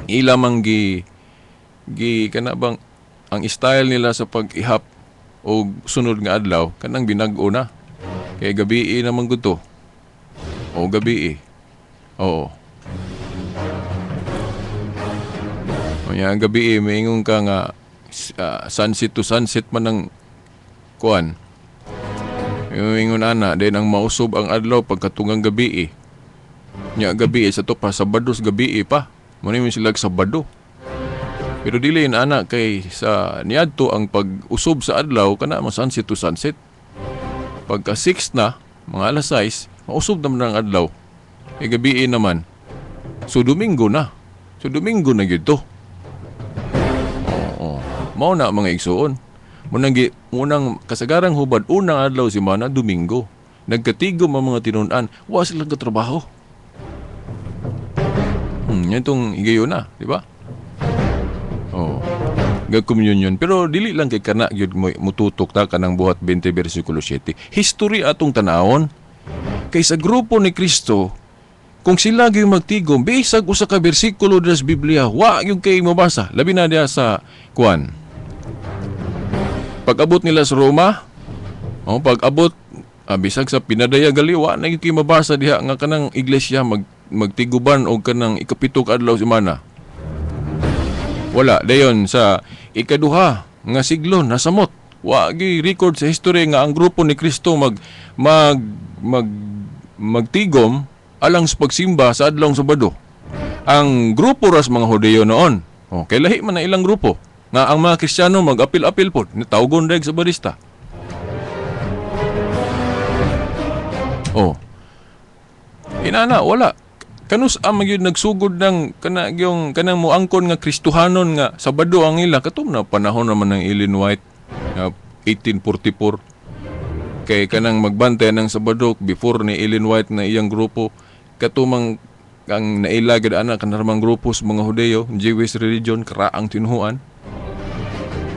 ila mang gi kana bang ang style nila sa pag-ihap o sunod nga adlaw kanang binag-o na kay gabi naman guto o gabi ang gabi maingon ka nga sunset to sunset man ang kuan maingon ana din ang mausob ang adlaw pagkatungang gabi nya gabi sa to pa sabados gabi pa muna mo sila Sabado. Pero dili na anak kay sa niadto ang pag-usob sa adlaw kana sunset to sunset. Pagka 6 na, mga alas 6, mausob naman ang adlaw. Gabi naman. So Domingo na. So Domingo na gyud to. Mao na mga igsoon. Munang kasagarang hubad unang adlaw simana Domingo. Nagkatigom ang mga tinun-an, wa sila katrabaho. Yan itong higayon na, di ba? Gag-communion. Pero dili lang kay kana gyud mututok ta kanang buhat 20 bersikulo 7. History atong tanawon. Kay sa grupo ni Kristo, kung sila gyud magtigom, bisag usa ka bersikulo sa Biblia, wa gyud kay mabasa. Labi na diha sa kuan. Pag-abot nila sa Roma, pag-abot bisag sa pinadaya gali, wa na gyud kay mabasa diha nga kanang iglesia magtiguban og kanang ikapitog adlaw semana. Wala dayon sa ikaduha nga siglo nasamot. Wa gi record sa history nga ang grupo ni Kristo magtigom alang sa pagsimba sa adlawng Sabado. Ang grupo ras mga Hudiyo noon. Kay lahi man na ilang grupo nga ang mga Kristiyano mag-apil-apil pod ni tawgon dayeg sa barista. Inana wala. Kanus magyud nagsugod ng kanang muangkon nga Kristohanon nga Sabado ang ila katum na panahon naman ng Ellen White 1844 kay kanang magbantay ng Sabado before ni Ellen White na iyang grupo katumang ang naila gid ana kanarmang grupo sa mga Hudiyo Jewish religion karaang tinhuan.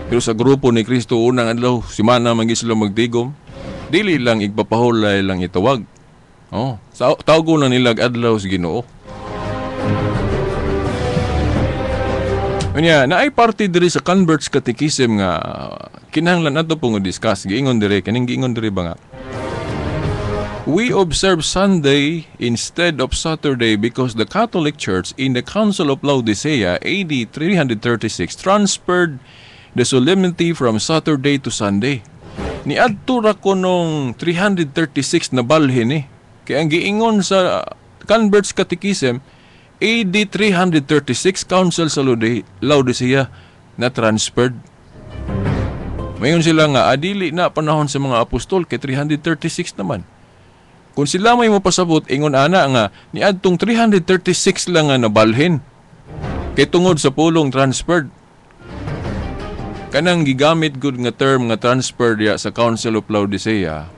Pero sa grupo ni Kristo unang adlaw simana man sila magtigom Dili lang igpapahulay lang itawag. Oh, tawgo na nilag adlaw sa Ginoo. Unya, naay party diri sa Converts Catechism nga kinahanglan ato pong discuss. Giingon diri ba nga? We observe Sunday instead of Saturday because the Catholic Church in the Council of Laodicea AD 336 transferred the solemnity from Saturday to Sunday. Niadto ra ko nung 336 na balhin Kaya ang giingon sa Converts Catechism AD 336 Council sa Laodicea na transferred. Mayon sila nga adili na panahon sa mga apostol kay 336 naman. Kung sila may mapasabot ingon ana nga niadtong 336 lang nga nabalhin kay tungod sa pulong transferred. Kanang gigamit gud nga term nga transferred ya sa Council of Laodicea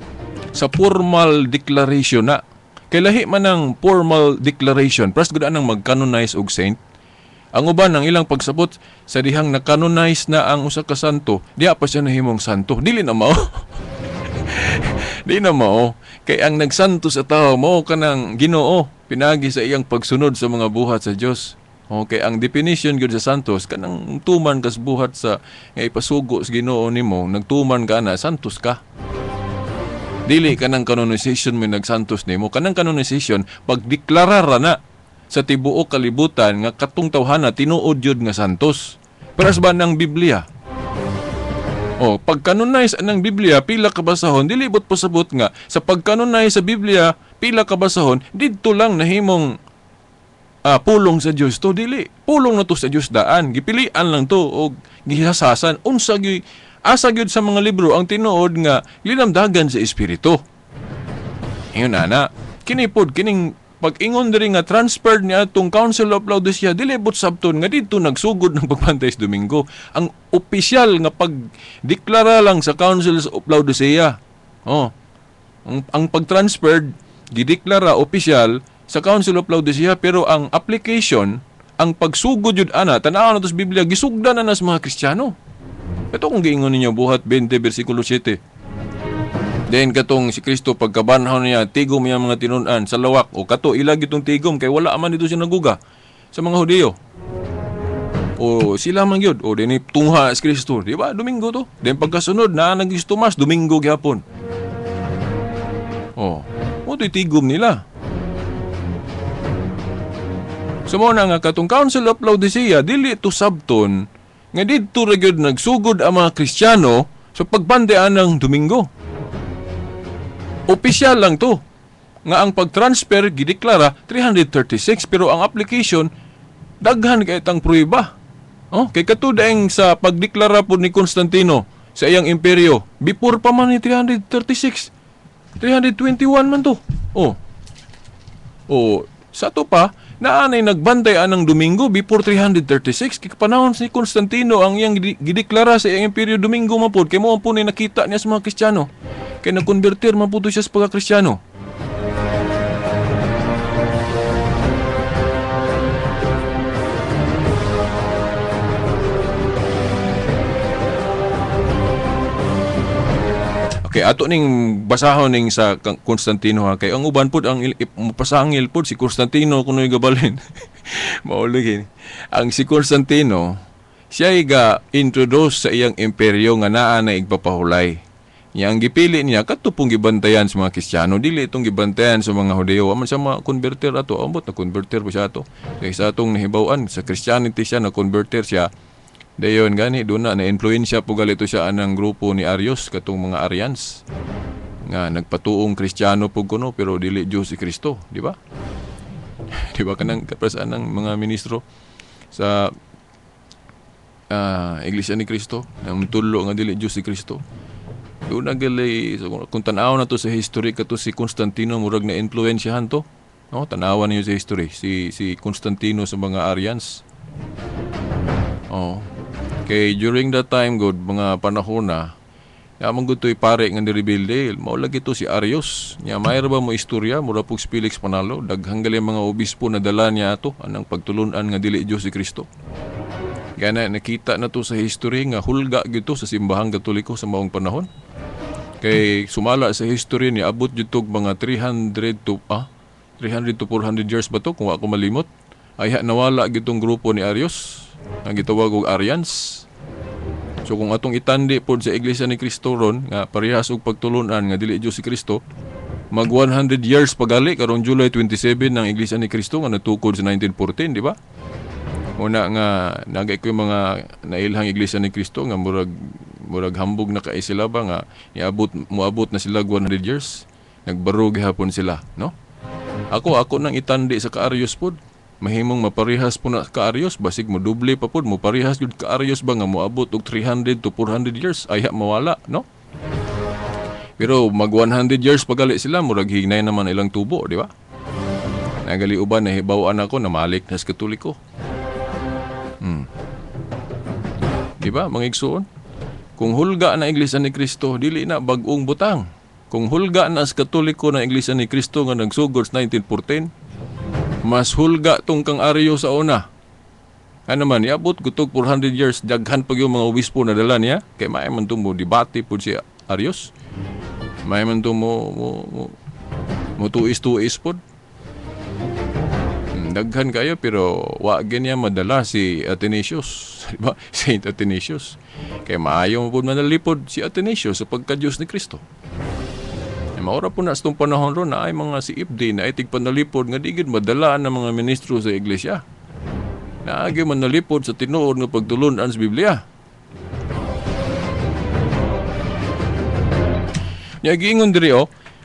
sa formal declaration na. Kay lahi man ang formal declaration, pras gud anang mag-canonize og saint. Ang uban ang ilang pagsabot sa dihang na-canonize na ang usa ka santo, diha pa siya nahimong santo. Dili na mao. Di na mao. Kay ang nagsanto sa tao mao kanang Ginoo pinagi sa iyang pagsunod sa mga buhat sa Dios. Okay, ang definition gud sa santos kanang tuman kas buhat sa nga ipasugo sa Ginoo nimo, nagtuman ka na santos ka. Dili kanang canonization may nagsantos nimo, kanang canonization pagdeklarar na sa tibuok kalibutan nga katong tawhana tinuod jud nga santos. Pero sa ng Biblia. Pag canonize ang Biblia pila ka basahon, dili bot pasabot nga sa pag-canonize sa Biblia pila ka basahon didto lang nahimong pulong sa Dios to, dili. Pulong na to sa Dios daan, gipilian lang to og gihasasan unsa gyud asa gyud sa mga libro ang tinuod nga linamdagan sa espiritu. Ingon ana, kini pod kining pag-ingon diri nga transferred niya atong Council of Laodicea dili but sabton nga didto nagsugod ng pagpantay sa Domingo. Ang opisyal nga pagdeklara lang sa Council of Laodicea. Ang pag-transferred gideklara opisyal sa Council of Laodicea, pero ang application, ang pagsugod jud ana tan-aw na to sa Biblia gisugdan na sa mga Kristiyano. Ito kung giingon ninyo buhat 20 versikulo 7. Then katong si Kristo pagkabanhaw niya tigom niya mga tinun-an sa lawak o kato ilag itong tigom kay wala man dito siya naguga sa mga Hudiyo. O sila man gyud o dinhi tungha si Kristo, di ba? Domingo to. Then pagkasunod na nag-Tomas Domingo gyapon. Mo to'y tigom nila. Sumo na nga katong Council of Laodicea dili to sabton nga didto ra gyud nagsugod ang mga Kristiyano sa pagbandean ng Domingo. Opisyal lang to nga ang pag-transfer gideklara 336 pero ang application daghan kay tang prueba. Kay katudaing sa pagdeklara po ni Constantino sa iyang imperyo before pa man ni 336. 321 man to. Sa to pa naanay nagbantay anang Domingo before 336 kay panahon si Constantino ang iyang gideklara sa iyang imperyo Domingo man pod kay mao po ni nakita niya sa mga Kristiyano kay nagkonvertir man po siya sa pagka-Kristiyano. Okay, ato ning basahon ning sa Constantino kay ang uban pud ang pasangil pud si Constantino kunoy gabalin. Maulogin. Ang si Constantino siya iga introduce sa iyang imperyo nga naa na igpapahulay. Yang gipili niya kadto pong gibantayan sa mga Kristiyano, dili itong gibantayan sa mga Hudiyo. Aman siya ma-converter ato, ambot na converter po siya ato. Kay sa atong nahibaw-an sa Christianity siya na converter siya. Dayon gani doon na influensya po galito siya anang grupo ni Arius katong mga Arians nga nagpatuong Kristiyano po kuno pero dili Diyos si Kristo, di ba? Di ba kanang kaprasaan ng mga ministro sa Iglesia ni Kristo nang tulo nga dili Diyos si Kristo. Doon nagalay so, kung tanaw na to sa history kato si Constantino murag na influensyahan to. Tanawan niyo sa history si Constantino sa mga Arians. Kay during that time god mga panahon na amang gutoy pare nga nirebilde mao lagi to si Arius nya mayra ba mo istorya mura pug Felix Panalo daghang gali mga obispo na dala niya ato anang pagtulun-an nga dili Dios si Kristo. Gana nakita na to sa history nga hulga gito sa simbahang Katoliko sa maong panahon. Kay sumala sa history ni abot jutog mga 300 to 400 years ba to kung ako malimot. Ay nawala gitong grupo ni Arios nga gitawag og Arians. So kung atong itandi pod sa Iglesia ni Cristo ron nga parehas og pagtulunan nga dili Dios si Cristo, mag 100 years pagali karong July 27 ng Iglesia ni Cristo nga natukod sa 1914, di ba? Una nga nagay ko yung mga nailhang Iglesia ni Cristo nga murag hambog na kay sila ba nga moabot na sila 100 years. Nagbarog hapon sila, no? Ako nang itandi sa Kaarios pod. Mahimong maparihas po na Kaarios, basig mo doble pa pod, mo parihas jud Kaarios ba nga moabot og 300 to 400 years ay mawala, no? Pero mag 100 years pagali sila, murag hinay naman ilang tubo, di ba? Nagali uban na hibaw-an ako na malik na sa Katoliko. Di ba, mga igsoon? Kung hulga na Iglesia ni Cristo, dili na bag-ong butang. Kung hulga na sa Katoliko na Iglesia ni Cristo nga nagsugod sa 1914, mas hulga tong kang Aryo sa una. Ano man, iabot gutog 400 years, daghan pag yung mga obispo na dala niya, kay may man mo debate po si Arios. May man mo tuis-tuis po. Daghan kayo, pero wag niya madala si Athanasius. Diba? Saint Athanasius. Kaya maayo mo po manalipod si Athanasius sa pagka-Diyos ni Kristo. Maura po na sa itong panahon ron na ay mga si Ibdi na itig panalipod nga digid madala ng mga ministro sa iglesia. Naagi manalipod sa tinuod nga pagtulunan sa Biblia. Giingon diri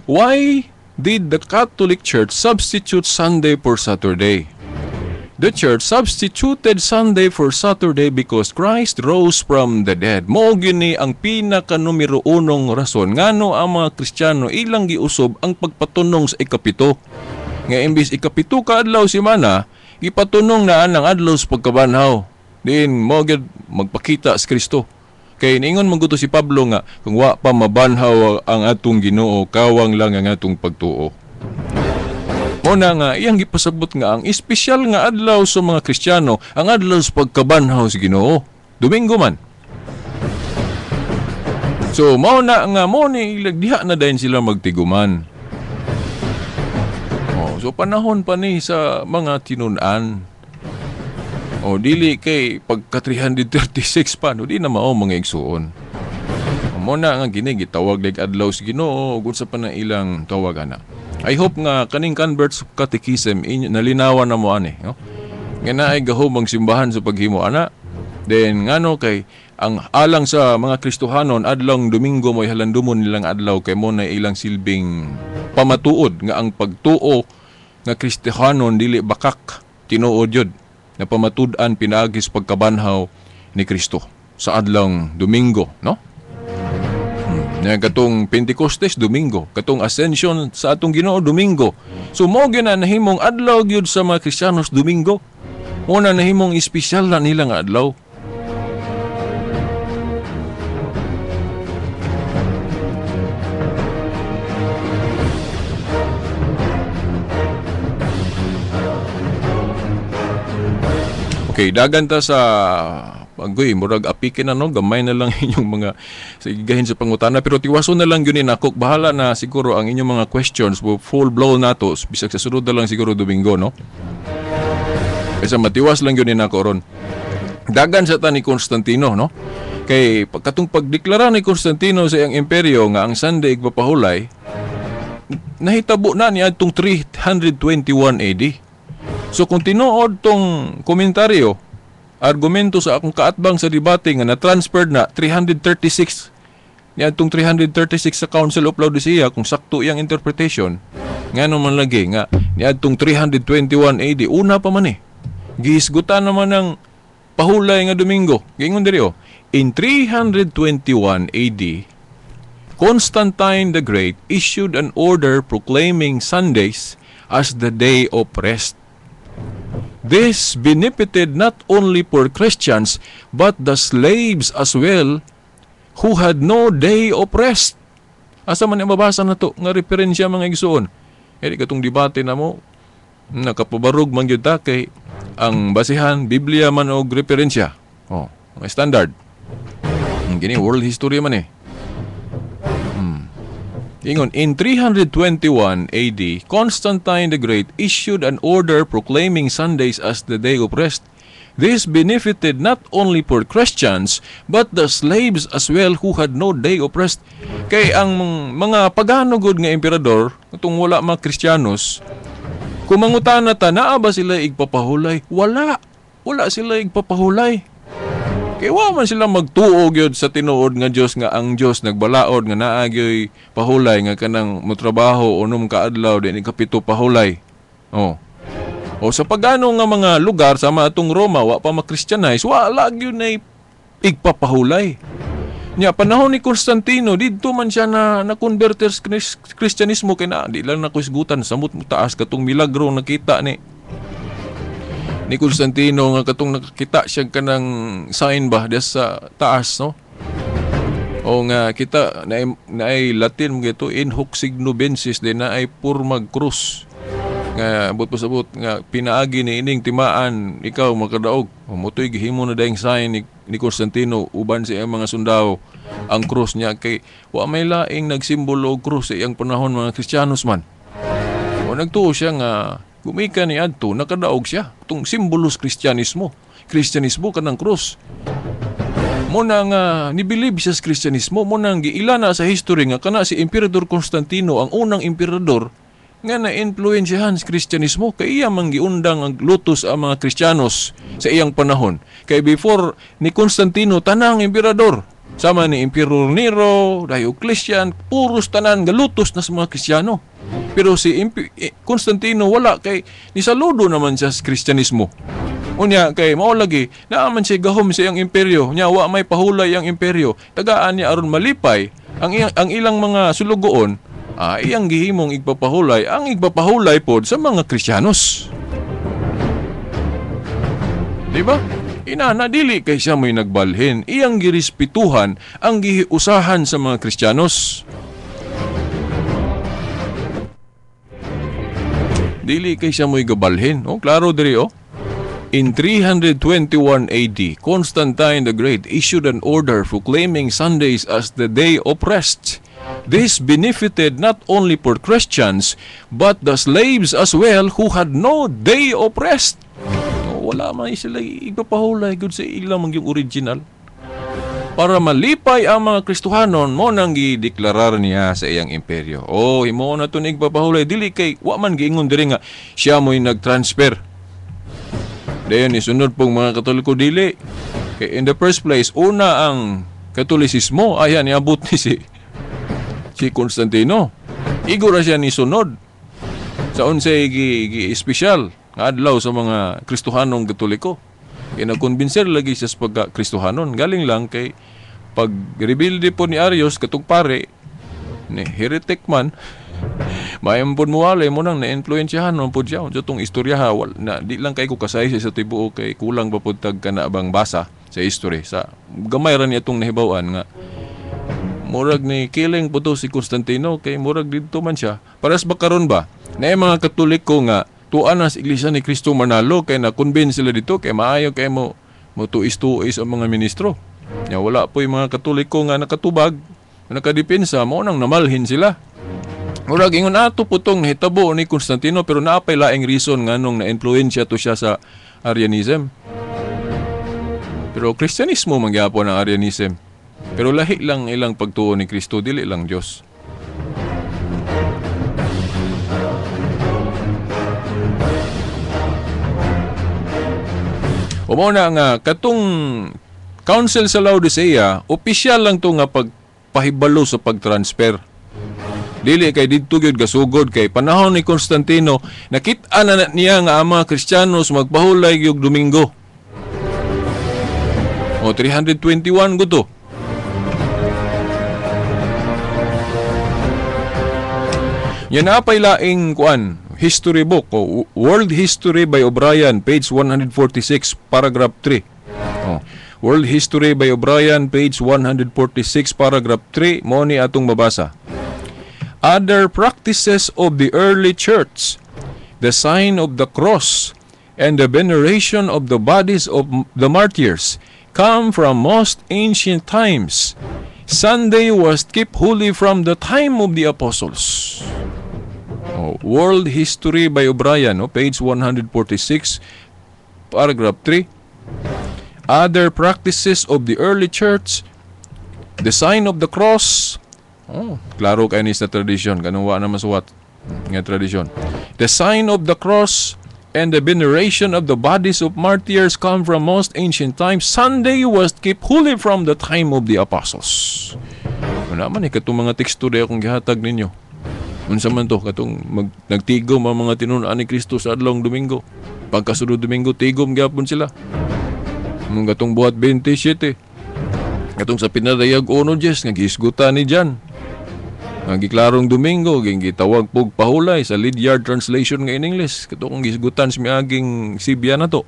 why did the Catholic Church substitute Sunday for Saturday? The Church substituted Sunday for Saturday because Christ rose from the dead. Mao gini ang pinaka numero 1 rason ngano ang mga Kristiyano ilang giusob ang pagpatunong sa ikapito. Nga imbis ikapito ka adlaw semana, gipatunong na ang adlaw sa pagkabanhaw. Diin mo gid magpakita sa Kristo. Kay niingon man guto si Pablo nga kung wa pa mabanhaw ang atong Ginoo, kawang lang ang atong pagtuo. Muna nga, iyang gipasabot nga ang espesyal nga adlaw sa mga Kristiyano, ang adlaw sa pagkabanhaw sa Ginoo. Domingo man. So, mauna nga, ni ilagdiha na dahin sila magtiguman. So, panahon pa ni sa mga tinunan. Dili kay pagka 336 pa, di na mao mga igsuon. Muna nga gitawag like adlaw sa Ginoo, ug sa pa na ilang tawagan na. I hope nga kaning converts catechism nalinawan na mo ani, no? Nga na ay gahom ang simbahan sa paghimo ana. Then ngano kay ang alang sa mga Kristohanon adlaw Domingo mo'y halandumon nilang adlaw kay mo na ilang silbing pamatuod nga ang pagtuo nga Kristohanon dili bakak tinuod yun na pamatud-an pinaagis pagkabanhaw ni Kristo sa adlaw Domingo, no? Katong Pentecostes, Domingo. Katong Ascension sa atong Ginoo, Domingo. So, mo na nahimong adlaw gyud sa mga Kristiyanos, Domingo. Mo na nahimong espesyal na nilang adlaw. Okay, dagan ta sa murag apikin na gamay na lang inyong mga sigahin sa pangutana, pero tiwason na lang yun ako. Bahala na siguro ang inyong mga questions full blow nato bisag sa sunod na lang siguro Domingo, no? Kaysa matiwas lang yun ako ron. Dagan sa ta ni Constantino, no? Kay katong pagdeklara ni Constantino sa iyang imperyo nga ang Sunday igpapahulay, nahitabo na niya itong 321 AD. So kung tinuod tong komentaryo, argumento sa akong kaatbang sa debate nga na-transferred na 336 niya itong 336 sa Council of Laodicea kung sakto iyang interpretation nga naman lagi nga niya itong 321 AD una pa man gihisgutan naman ng pahulay nga Domingo. Gingon diri in 321 AD Constantine the Great issued an order proclaiming Sundays as the day of rest. This benefited not only for Christians, but the slaves as well, who had no day of rest. Asa man mabasa na to nga referensya mga igsoon. Kaya katong debate na mo, nakapabarog man yun ta kay ang basihan, Biblia man o referensya. Mga standard. Gini, world history man Ingon, in 321 AD, Constantine the Great issued an order proclaiming Sundays as the day of rest. This benefited not only for Christians, but the slaves as well who had no day of rest. Kay ang mga pagano gud nga emperador, itong wala mga Kristiyanos, kung mangutana ta, naa ba sila igpapahulay? Wala. Wala sila igpapahulay. Kaya man sila magtuog yun sa tinuod nga Diyos, nga ang Diyos nagbalaod nga naagyoy pahulay nga kanang mutrabaho unom kaadlaw din ikapito pahulay. O sa pagano nga mga lugar sama atong Roma wa pa ma-Christianize, wala gyud na igpapahulay. Nya panahon ni Constantino didto man siya na converter sa Kristyanismo kay na di lang nakusgutan samot taas katong milagro nakita ni Constantino nga katong nakita siya kanang sign ba des sa taas, no? O nga kita na ay Latin mo gito in hoc signo bensis din na ay purmag krus nga but pasabot nga pinaagi ni ining timaan ikaw makadaog motoy gihimo na daing sign ni Constantino uban sa iyang mga sundao ang krus niya kay wa may laing nagsimbolo og krus sa iyang panahon mga Kristiyanos man. O nagtuo siya nga gumika ni adto nakadaog siya tong simbolos Kristyanismo kanang krus. Muna nga nibilib siya sa Kristyanismo, muna nga giila na sa history nga kana si Emperador Constantino ang unang emperador nga na-influensyahan sa Kristyanismo kay iya man giundang ang lutos ang mga Kristiyanos sa iyang panahon. Kay before ni Constantino tanang emperador sama ni Emperor Nero, Diocletian, puros tanan galutos na sa mga Kristiyano. Pero si Constantino wala kay nisaludo naman siya sa Kristyanismo. Unya kay mao lagi naaman siya gahom sa iyang imperyo, nya wa may pahulay ang imperyo. Tagaan niya aron malipay ang ilang mga sulugoon. Iyang gihimong igpapahulay ang igpapahulay pod sa mga Kristiyanos. Di ba? Inana dili kay siya may nagbalhin, iyang girespetuhan ang gihiusahan sa mga Kristiyanos. Dili kay siya mo'y gabalhin. Klaro diri In 321 AD, Constantine the Great issued an order proclaiming Sundays as the day of rest. This benefited not only for Christians, but the slaves as well who had no day of rest. Wala man sila ipapahulay gud sa ilang mga original. Para malipay ang mga Kristohanon mo nang gideklarar niya sa iyang imperyo. Himo na to igpapahulay dili kay wa man giingon diri nga siya mo'y nagtransfer. Dayon isunod pong mga Katoliko dili. Kay in the first place una ang Katolisismo ayan niabot ni si Constantino. Igo ra siya ni sunod sa unsay gi-espesyal nga adlaw sa mga Kristohanong Katoliko. Kaya nagkonbinser lagi siya sa pagka-Kristohanon. Galing lang kay pag-rebilde po ni Arius katong pare ni heretic man maayong po muwalay mo nang na-influensyahan mo po siya. Itong istorya na di lang kay ko kasay sa tibuo kay kulang pa po tag kanabang basa sa history. Sa gamay ra niya itong nahibawan nga murag ni killing po to si Constantino kay murag dito man siya. Paras ba karon ba na mga Katoliko nga tuan na sa Iglesia ni Cristo Manalo kay na-convince sila dito kay maayo kay mo tuis-tuis ang mga ministro. Wala po yung mga Katoliko nga nakatubag, nakadepensa, mo nang namalhin sila. Murag ingon ato putong nahitabo ni Constantino pero naapay laing reason nga nung na-influensya to siya sa Arianism. Pero Kristyanismo mangyapon ang Arianism. Pero lahi lang ilang pagtuo ni Kristo, dili lang Diyos. Umuna nga, katong Council sa Laodicea, opisyal lang to nga pagpahibalo sa pagtransfer. Dili kay didto gyud gasugod kay panahon ni Constantino, nakit-an na niya nga ang mga Kristiyanos magpahulay gyud Domingo. 321 gud to. Yan na pay laing kuan history book o World History by O'Brien, page 146, paragraph 3. World History by O'Brien, page 146, paragraph 3, mo ni atong mabasa. Other practices of the early church, the sign of the cross, and the veneration of the bodies of the martyrs come from most ancient times. Sunday was kept holy from the time of the apostles. World History by O'Brien, page 146, paragraph 3. Other practices of the early church, the sign of the cross. Klaro kayo ni sa tradisyon. Ganun na masuwat nga tradisyon. The sign of the cross and the veneration of the bodies of martyrs come from most ancient times. Sunday was kept holy from the time of the apostles. Naman katong mga teksto na akong gihatag ninyo. Unsa man to, katong nagtigom ang mga tinunan ni Kristo sa adlong Domingo. Pagkasunod Domingo, tigom gyapon sila. Mga katong buhat 27. Katong sa pinadayag 1:10 nga gihisgutan ni Jan. Ang giklarong Domingo, gitawag pog pahulay sa Ledyard translation nga in English. Katong gihisgutan sa miaging Sibya na to.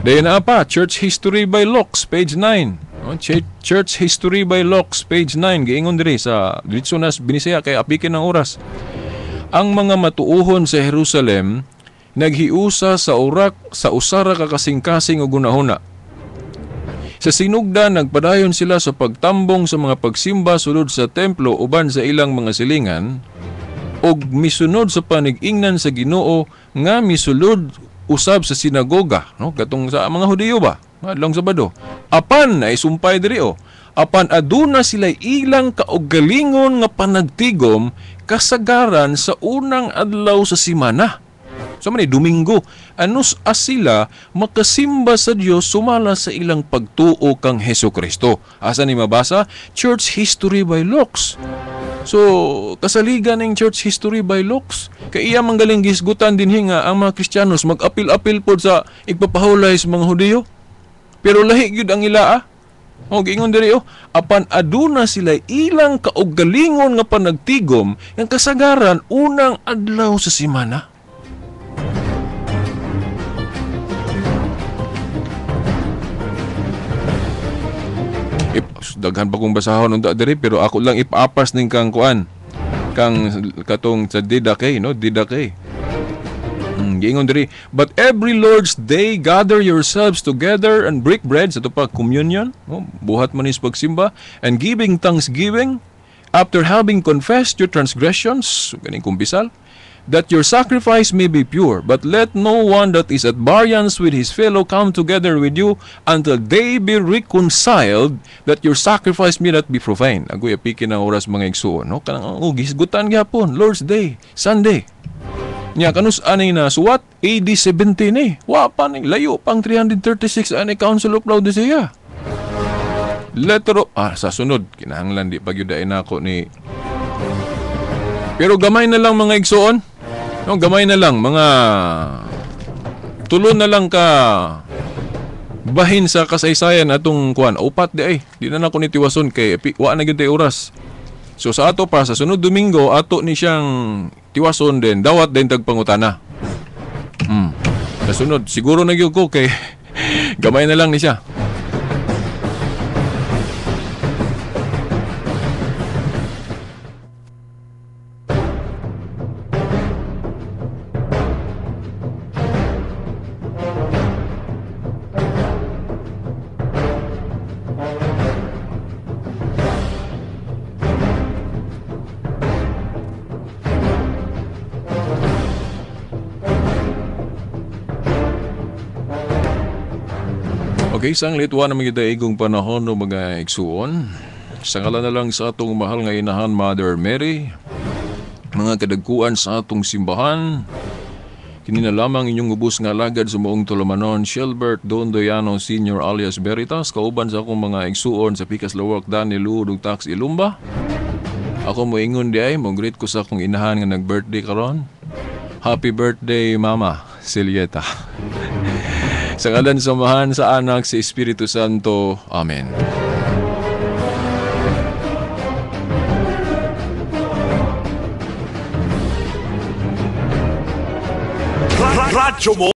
Dayon na pa, Church History by Locks, page 9. Church History by Locks, page 9. Giingon diri sa Diretso na Binisaya kay apikin ng oras. Ang mga matuuhon sa Jerusalem naghiusa sa usara ka kasing-kasing ug gunahuna. Sa sinugdan nagpadayon sila sa pagtambong sa mga pagsimba sulod sa templo uban sa ilang mga silingan ug misunod sa panig-ingnan sa Ginoo nga misulod usab sa sinagoga, katong sa mga Hudiyo ba? Adlong Sabado. Apan na isumpay diri apan aduna sila ilang kaugalingon nga panagtigom kasagaran sa unang adlaw sa semana. So man Domingo, anus sila makasimba sa Dios sumala sa ilang pagtuo kang Hesukristo. Asa ni mabasa? Church History by Locks. So, kasaligan ng Church History by Locks. Kay iya manggaling gisgutan din nga ang mga Kristiyanos mag-apil-apil po sa igpapahulay sa mga Hudiyo. Pero lahi gyud ang ilaa. Giingon diri apan aduna sila ilang kaugalingon nga panagtigom yang kasagaran unang adlaw sa semana. Daghan pa kong basahon unta diri pero ako lang ipaapas ning kang kuan kang katong sa Didache Didache. Giingon diri, but every Lord's day gather yourselves together and break bread sa pa communion, buhat man is pagsimba, and giving thanksgiving after having confessed your transgressions, ganing kumpisal, that your sacrifice may be pure, but let no one that is at variance with his fellow come together with you until they be reconciled, that your sacrifice may not be profane. Agoy apikin ang oras mga igsuon, kanang gisgutan gyapon Lord's Day, Sunday. Nya kanus ani na suwat AD 17 wa pa ning layo pang 336 ani Council of Laodicea. Letter sa sunod kinahanglan di pagyuday nako ni. Pero gamay na lang mga igsuon. Gamay na lang mga tulo na lang ka bahin sa kasaysayan atong kuan. Upat di ay di na nako ni tiwason kay wa na gyud tay oras. So sa ato para sa sunod Domingo ato ni siyang tiwason din dawat din tagpangutana. Sa sunod siguro na gyud ko kay gamay na lang ni siya. Okay, sang litwa na mga daigong panahon o mga igsuon. Sa ngalan na lang sa atong mahal nga inahan, Mother Mary, mga kadagkuan sa atong simbahan, kini na lamang inyong ubos nga lagad sa moong tulumanon, Shelbert Don Doyano Sr. alias Veritas, kauban sa akong mga igsuon sa Pikas Lawak, Daniel Ludog Tax Ilumba. Ako mo ingon di ay, mo greet ko sa akong inahan nga nag-birthday karon. Happy birthday, Mama Celieta. Sa ngalan samahan sa anak sa Espiritu Santo. Amen. Radyo mo